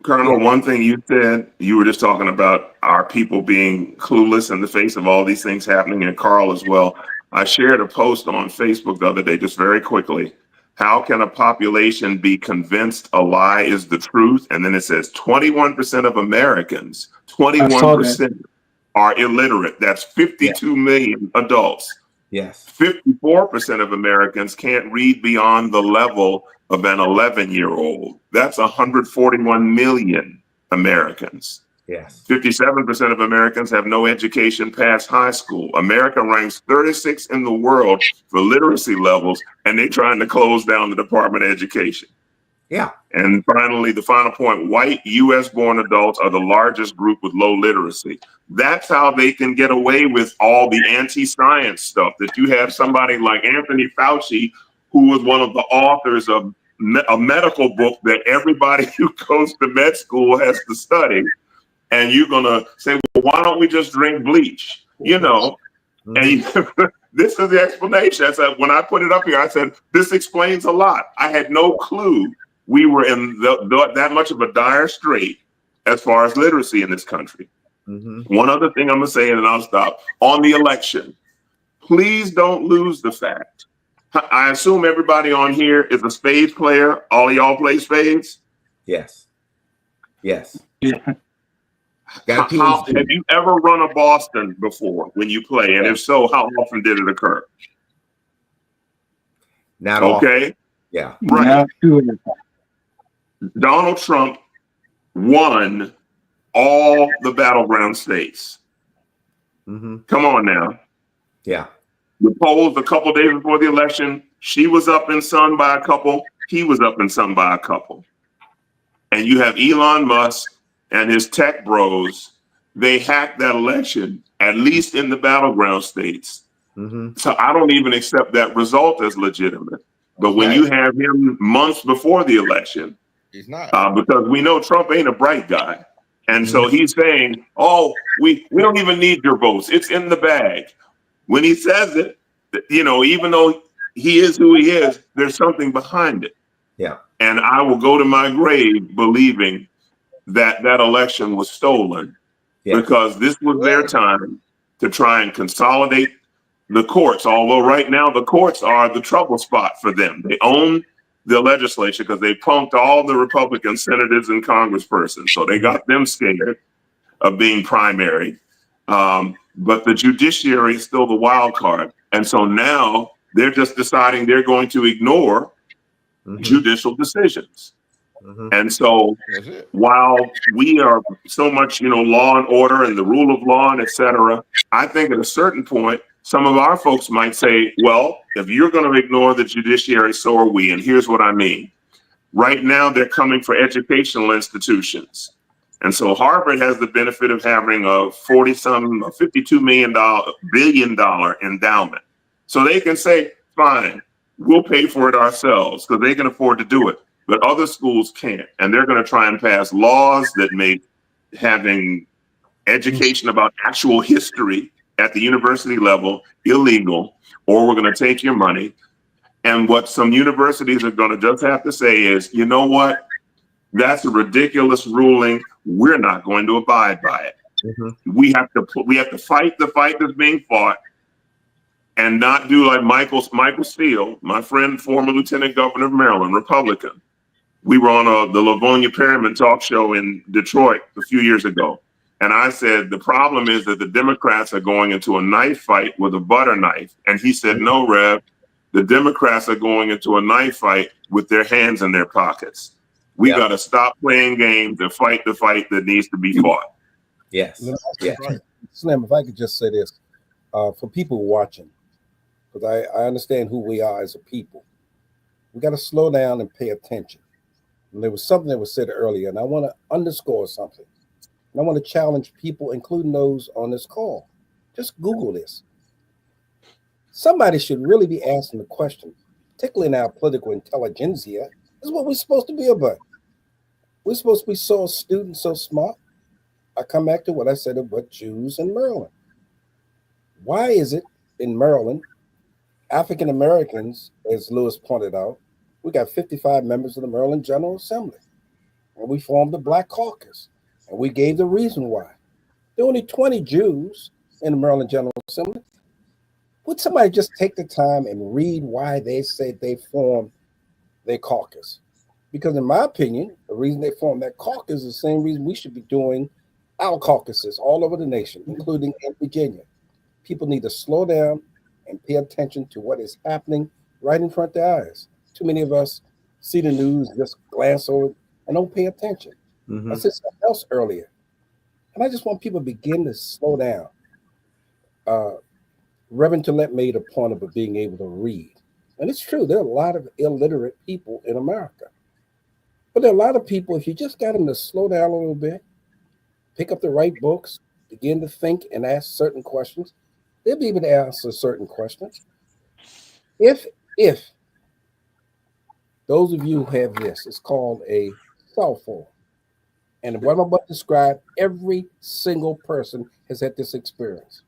Colonel, one thing you said, you were just talking about our people being clueless in the face of all these things happening, and Carl as well. I shared a post on Facebook the other day, just very quickly. How can a population be convinced a lie is the truth? And then it says 21% of Americans, 21% are illiterate. That's 52 million adults. Yes. 54% of Americans can't read beyond the level of an 11-year-old. That's 141 million Americans. Yes. 57% of Americans have no education past high school. America ranks 36 in the world for literacy levels, and they're trying to close down the Department of Education. Yeah. And finally, the final point, white US-born adults are the largest group with low literacy. That's how they can get away with all the anti-science stuff, that you have somebody like Anthony Fauci, who was one of the authors of a medical book that everybody who goes to med school has to study. And you're going to say, well, why don't we just drink bleach? You know, and this is the explanation. I said, when I put it up here, I said, this explains a lot. I had no clue we were in that much of a dire strait as far as literacy in this country. One other thing I'm going to say, and then I'll stop. On the election, please don't lose the fact. I assume everybody on here is a spades player. All of y'all play spades? Yes. Yes. Yeah. Got a How, PhD. have you ever run a Boston before when you play? And if so, how often did it occur? Not often. Okay, Yeah. right. Not too. Donald Trump won all the battleground states. Mm-hmm. Come on now. Yeah. The polls a couple days before the election, she was up in some by a couple, he was up in some by a couple. And you have Elon Musk and his tech bros. They hacked that election, at least in the battleground states. Mm-hmm. So I don't even accept that result as legitimate. But when Right. you have him months before the election, He's not. because we know Trump ain't a bright guy. And so he's saying, oh, we don't even need your votes. It's in the bag. When he says it, you know, even though he is who he is, there's something behind it. Yeah. And I will go to my grave believing that that election was stolen because this was their time to try and consolidate the courts. Although right now the courts are the trouble spot for them. They own the legislature because they punked all the Republican senators and congresspersons. So they got them scared of being primary. But the judiciary is still the wild card. And so now they're just deciding they're going to ignore judicial decisions. And so while we are so much, you know, law and order and the rule of law and et cetera, I think at a certain point, some of our folks might say, well, if you're going to ignore the judiciary, so are we. And here's what I mean. Right now, they're coming for educational institutions. And so Harvard has the benefit of having a $52 billion endowment. So they can say, fine, we'll pay for it ourselves because they can afford to do it. But other schools can't. And they're going to try and pass laws that make having education about actual history at the university level illegal, or we're going to take your money. And what some universities are going to just have to say is, you know what? That's a ridiculous ruling. We're not going to abide by it. We have to fight the fight that's being fought, and not do like Michael Steele, my friend, former Lieutenant Governor of Maryland, Republican. We were on the Livonia Perryman talk show in Detroit a few years ago, and I said the problem is that the Democrats are going into a knife fight with a butter knife, and he said, no, Rev, the Democrats are going into a knife fight with their hands in their pockets. We got to stop playing games and fight the fight that needs to be fought. Yes. Yes. Slim, if I could just say this, for people watching, because I understand who we are as a people, we got to slow down and pay attention. And there was something that was said earlier, and I want to underscore something. And I want to challenge people, including those on this call. Just Google this. Somebody should really be asking the question, particularly in our political intelligentsia, this is what we're supposed to be about. We're supposed to be so astute and so smart. I come back to what I said about Jews in Maryland. Why is it in Maryland, African Americans, as Lewis pointed out, we got 55 members of the Maryland General Assembly, and we formed the Black Caucus, and we gave the reason why. There are only 20 Jews in the Maryland General Assembly. Would somebody just take the time and read why they said they formed their caucus? Because in my opinion, the reason they formed that caucus is the same reason we should be doing our caucuses all over the nation, including in Virginia. People need to slow down and pay attention to what is happening right in front of their eyes. Too many of us see the news, just glance over it, and don't pay attention. I said something else earlier, and I just want people to begin to slow down. Reverend Tillett made a point about being able to read. And it's true, there are a lot of illiterate people in America. But there are a lot of people, if you just got them to slow down a little bit, pick up the right books, begin to think and ask certain questions, they'll be able to answer certain questions. If those of you who have this, it's called a cell phone. And what I'm about to describe, every single person has had this experience.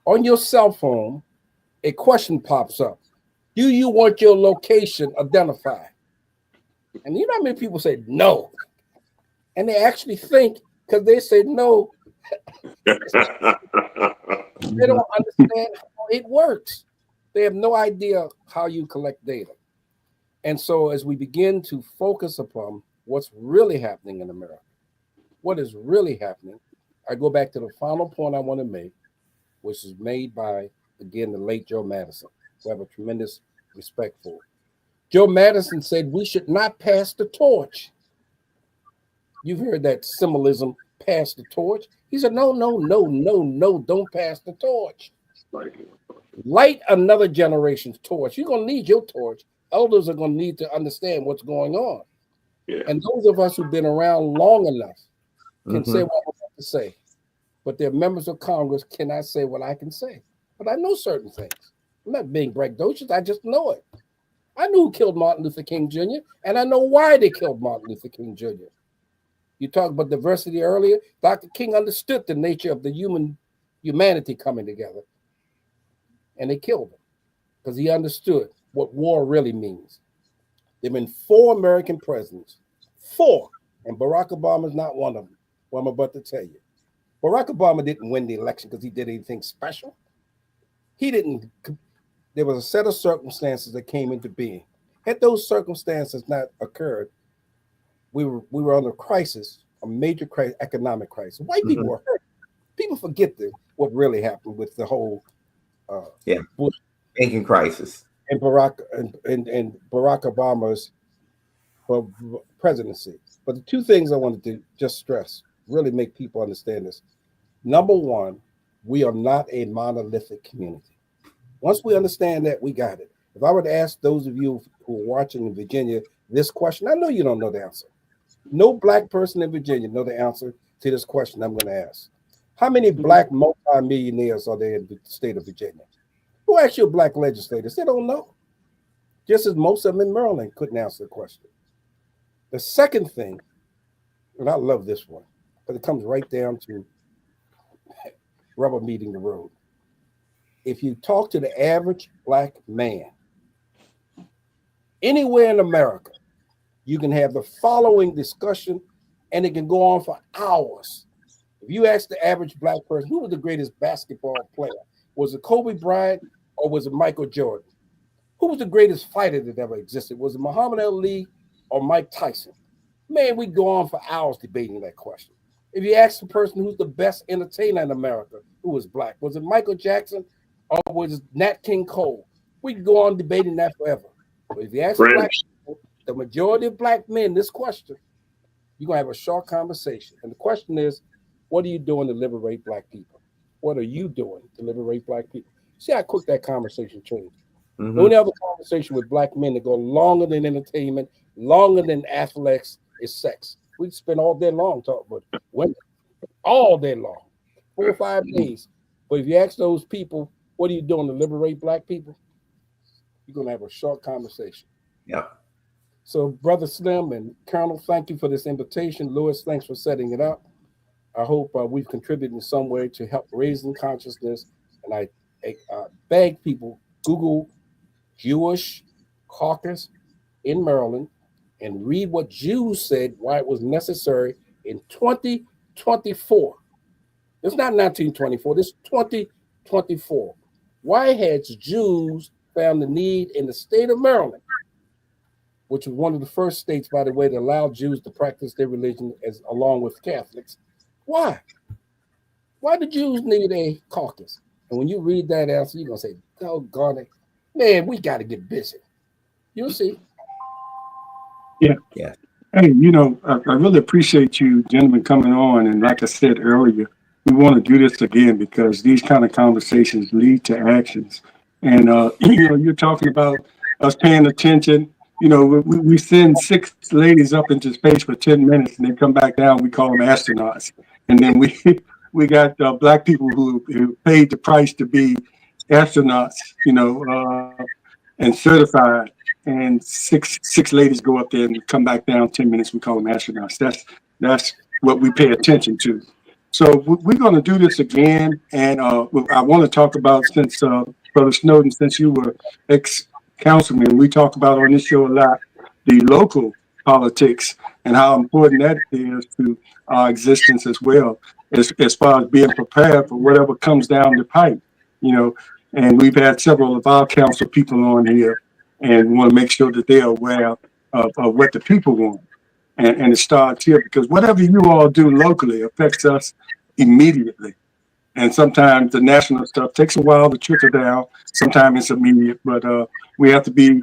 On your cell phone, a question pops up. Do you want your location identified? And you know how many people say no? And they actually think, because they say no, they don't understand how it works. They have no idea how you collect data. And so as we begin to focus upon what's really happening in America, what is really happening, I go back to the final point I want to make, which is made by, again, the late Joe Madison, who I have a tremendous respect for. Joe Madison said we should not pass the torch. You've heard that symbolism, pass the torch. He said, no, don't pass the torch. Light another generation's torch. You're going to need your torch. Elders are going to need to understand what's going on. Yeah. And those of us who've been around long enough can say what I have to say. But their members of Congress cannot say what I can say. But I know certain things. I'm not being braggadocious. I just know it. I knew who killed Martin Luther King Jr., and I know why they killed Martin Luther King Jr. You talked about diversity earlier. Dr. King understood the nature of the humanity coming together, and they killed him because he understood what war really means. There have been 4 American presidents, 4, and Barack Obama is not one of them, what I'm about to tell you. Barack Obama didn't win the election because he did anything special. He didn't. There was a set of circumstances that came into being. Had those circumstances not occurred, we were under crisis, a major crisis, economic crisis. White people were hurt. People forget what really happened with the whole Bush banking crisis and Barack Obama's presidency. But the 2 things I wanted to just stress, really make people understand this. Number one, we are not a monolithic community. Once we understand that, we got it. If I were to ask those of you who are watching in Virginia this question, I know you don't know the answer. No Black person in Virginia know the answer to this question I'm going to ask. How many Black multimillionaires are there in the state of Virginia? Who asked your Black legislators? They don't know. Just as most of them in Maryland couldn't answer the question. The second thing, and I love this one, but it comes right down to rubber meeting the road. If you talk to the average Black man anywhere in America, you can have the following discussion, and it can go on for hours. If you ask the average Black person, who was the greatest basketball player? Was it Kobe Bryant or was it Michael Jordan? Who was the greatest fighter that ever existed? Was it Muhammad Ali or Mike Tyson? Man, we go on for hours debating that question. If you ask the person who's the best entertainer in America, who was Black, was it Michael Jackson or was it Nat King Cole? We can go on debating that forever. But if you ask Black people, the majority of Black men this question, you're going to have a short conversation. And the question is, what are you doing to liberate Black people? What are you doing to liberate Black people? See how quick that conversation changed. The only other conversation with Black men that go longer than entertainment, longer than athletics, is sex. We spend all day long talking about women, all day long, 4 or 5 days. But if you ask those people, what are you doing to liberate Black people? You're going to have a short conversation. Yeah. So, Brother Slim and Colonel, thank you for this invitation. Lewis, thanks for setting it up. I hope we've contributed in some way to help raising consciousness. And I beg people, Google Jewish caucus in Maryland and read what Jews said, why it was necessary in 2024. It's not 1924, this is 2024. Why had Jews found the need in the state of Maryland, which was one of the first states, by the way, that allowed Jews to practice their religion along with Catholics? Why? Why do Jews need a caucus? And when you read that answer, you're going to say, doggone it, man, we got to get busy. You'll see. Yeah. Yeah. Hey, I really appreciate you gentlemen coming on. And like I said earlier, we want to do this again because these kind of conversations lead to actions. And, you're talking about us paying attention. We send 6 ladies up into space for 10 minutes and they come back down. We call them astronauts. And then we got Black people who paid the price to be astronauts, and certified. And six ladies go up there and come back down 10 minutes. We call them astronauts. That's what we pay attention to. So we're going to do this again. And I want to talk about, since Brother Snowden, since you were ex-councilman, we talk about on this show a lot the local politics and how important that is to our existence as well, as far as being prepared for whatever comes down the pipe, And we've had several of our council people on here and want to make sure that they're aware of what the people want. and it starts here, because whatever you all do locally affects us immediately. And sometimes the national stuff takes a while to trickle down. Sometimes it's immediate, but we have to be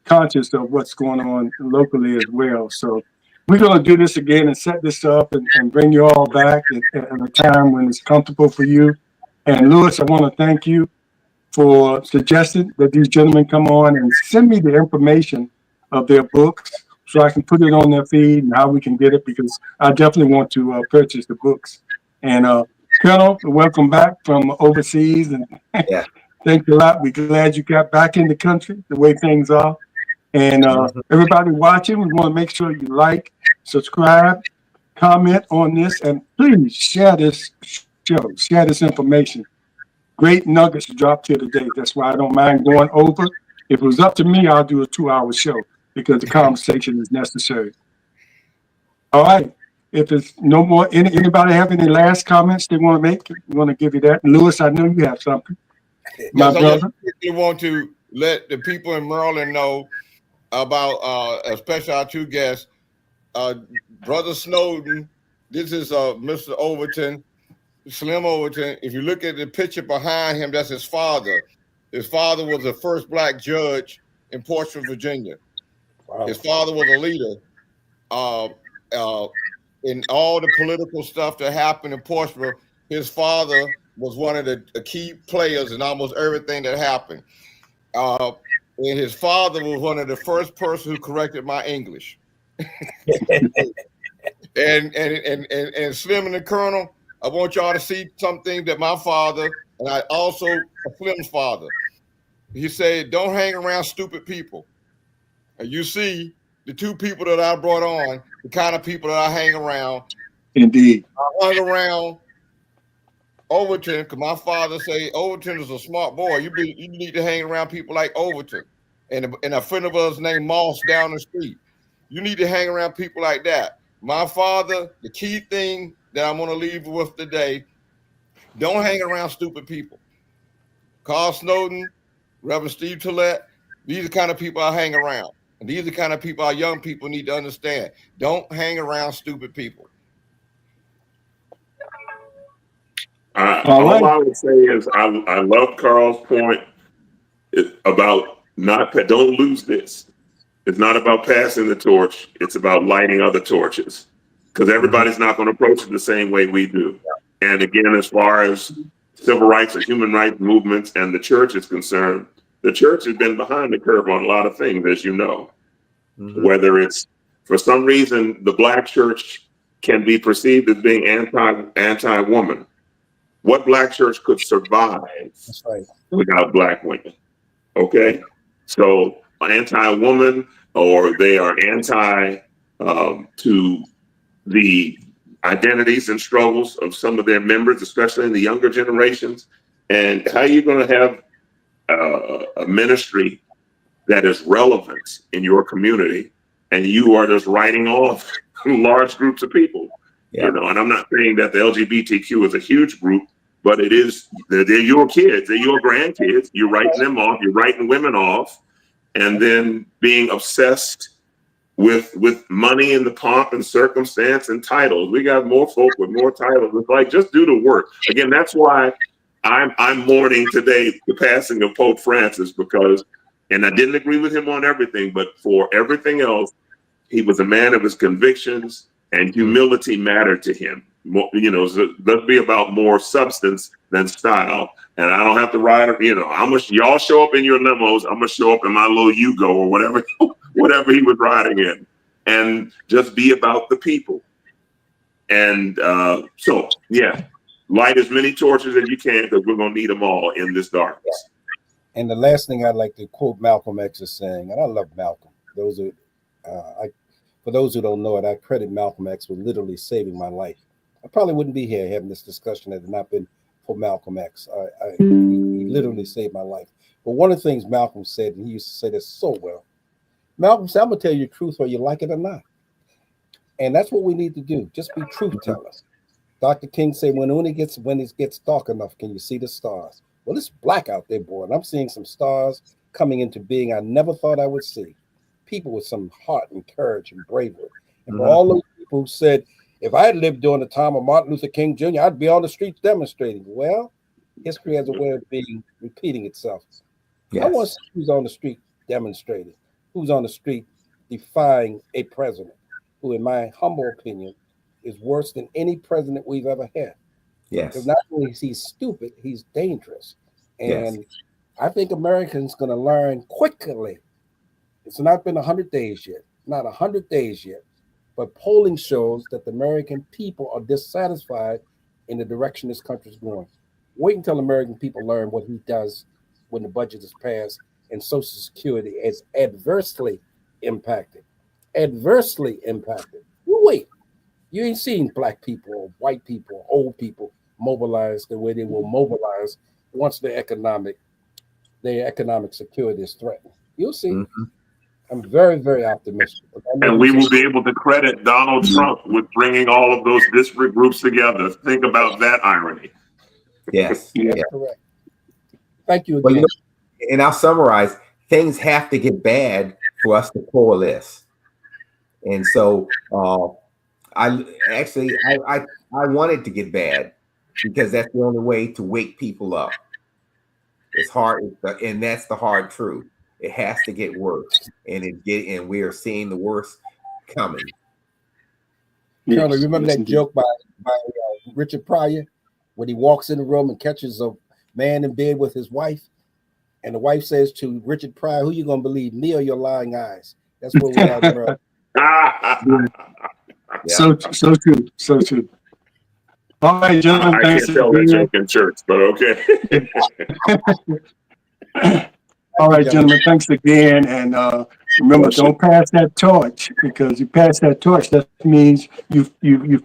conscious of what's going on locally as well. So we're going to do this again and set this up and bring you all back at a time when it's comfortable for you. And Lewis, I want to thank you for suggesting that these gentlemen come on and send me the information of their books so I can put it on their feed and how we can get it, because I definitely want to purchase the books. And Colonel, welcome back from overseas, and Yeah. thanks a lot. We're glad you got back in the country the way things are. And everybody watching, we want to make sure you like, subscribe, comment on this, and please share this show, share this information. Great nuggets dropped here today. That's why I don't mind going over. If it was up to me, I'll do a 2-hour show because the conversation is necessary. All right. If there's no more, anybody have any last comments they want to make? We want to give you that. Lewis, I know you have something. My brother. I want to let the people in Maryland know about, especially our two guests, Brother Snowden. This is Mr. Overton, Slim Overton. If you look at the picture behind him, that's his father. His father was the first black judge in Portsmouth, Virginia. Wow. His father was a leader in all the political stuff that happened in Portsmouth. His father was one of the key players in almost everything that happened. And his father was one of the first person who corrected my English. and Slim and the Colonel, I want y'all to see something that my father, and I also Slim's father, he said, don't hang around stupid people. And you see the two people that I brought on, the kind of people that I hang around. Indeed. I hung around Overton because my father say Overton is a smart boy. You need to hang around people like Overton, and a friend of ours named Moss down the street. You need to hang around people like that. My father, the key thing that I'm going to leave with today, don't hang around stupid people. Carl Snowden, Reverend Steve Tillett, these are the kind of people I hang around. And these are the kind of people our young people need to understand. Don't hang around stupid people. All I would say is I love Carl's point about don't lose this. It's not about passing the torch. It's about lighting other torches, because everybody's not going to approach it the same way we do. And again, as far as civil rights and human rights movements and the church is concerned, the church has been behind the curve on a lot of things, as you know. Whether it's, for some reason, the black church can be perceived as being anti-woman. What black church could survive without black women? Okay, so anti-woman, or they are anti to the identities and struggles of some of their members, especially in the younger generations. And how are you going to have a ministry that is relevant in your community, and you are just writing off large groups of people? You know, and I'm not saying that the LGBTQ is a huge group, but it is, they're your kids, they're your grandkids. You're writing them off, you're writing women off, and then being obsessed with money and the pomp and circumstance and titles. We got more folk with more titles. It's like, just do the work. Again, that's why I'm mourning today the passing of Pope Francis, because, and I didn't agree with him on everything, but for everything else, he was a man of his convictions, and humility mattered to him. More, you know, so let's be about more substance than style. And I don't have to ride, you know, y'all show up in your limos, I'm gonna show up in my little Yugo or whatever he was riding in, and just be about the people. And so, yeah, light as many torches as you can, because we're gonna need them all in this darkness. And the last thing I'd like to quote Malcolm X as saying, and I love Malcolm. For those who don't know it, I credit Malcolm X with literally saving my life. I probably wouldn't be here having this discussion had it not been for Malcolm X. He literally saved my life. But one of the things Malcolm said, and he used to say this so well, Malcolm said, I'm going to tell you the truth whether you like it or not. And that's what we need to do. Just be truth tellers. Dr. King said, when it gets dark enough, can you see the stars? Well, it's black out there, boy, and I'm seeing some stars coming into being I never thought I would see. People with some heart and courage and bravery. And for all those people who said, if I had lived during the time of Martin Luther King Jr., I'd be on the streets demonstrating. Well, history has a way of repeating itself. Yes. I want to see who's on the street demonstrating, who's on the street defying a president who, in my humble opinion, is worse than any president we've ever had. Yes. Because not only is he stupid, he's dangerous. And Yes. I think Americans going to learn quickly. It's not been 100 days yet, not 100 days yet, but polling shows that the American people are dissatisfied in the direction this country is going. Wait until American people learn what he does when the budget is passed and Social Security is adversely impacted. Adversely impacted. You wait. You ain't seen black people or white people or old people mobilize the way they will mobilize once their economic security is threatened. You'll see. Mm-hmm. I'm very, very optimistic. And we will be able to credit Donald Trump with bringing all of those disparate groups together. Think about that irony. Yes. That's correct. Thank you But, again. and I'll summarize, things have to get bad for us to coalesce. And so I wanted to get bad because that's the only way to wake people up. It's hard, and that's the hard truth. It has to get worse, and we are seeing the worst coming. Colonel, remember that joke by Richard Pryor when he walks in the room and catches a man in bed with his wife, and the wife says to Richard Pryor, "Who you gonna believe, me or your lying eyes?" That's where we are, bro. So true. All right, gentlemen. I can't tell that joke in church, but okay. All right, gentlemen. Thanks again, and remember, don't pass that torch, because you pass that torch, that means you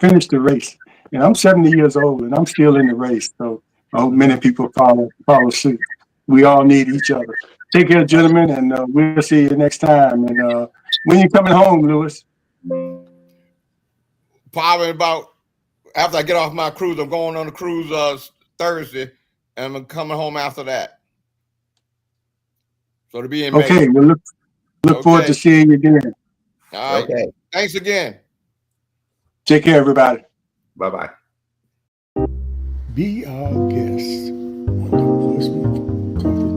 finished the race. And I'm 70 years old, and I'm still in the race. So I hope many people follow suit. We all need each other. Take care, gentlemen, and we'll see you next time. And when you coming home, Lewis? Probably about after I get off my cruise. I'm going on a cruise Thursday, and I'm coming home after that. So to be in May. Okay, we'll look forward to seeing you again. All right. Okay. Thanks again. Take care, everybody. Bye-bye. Be our guest on the Portsmouth Comfort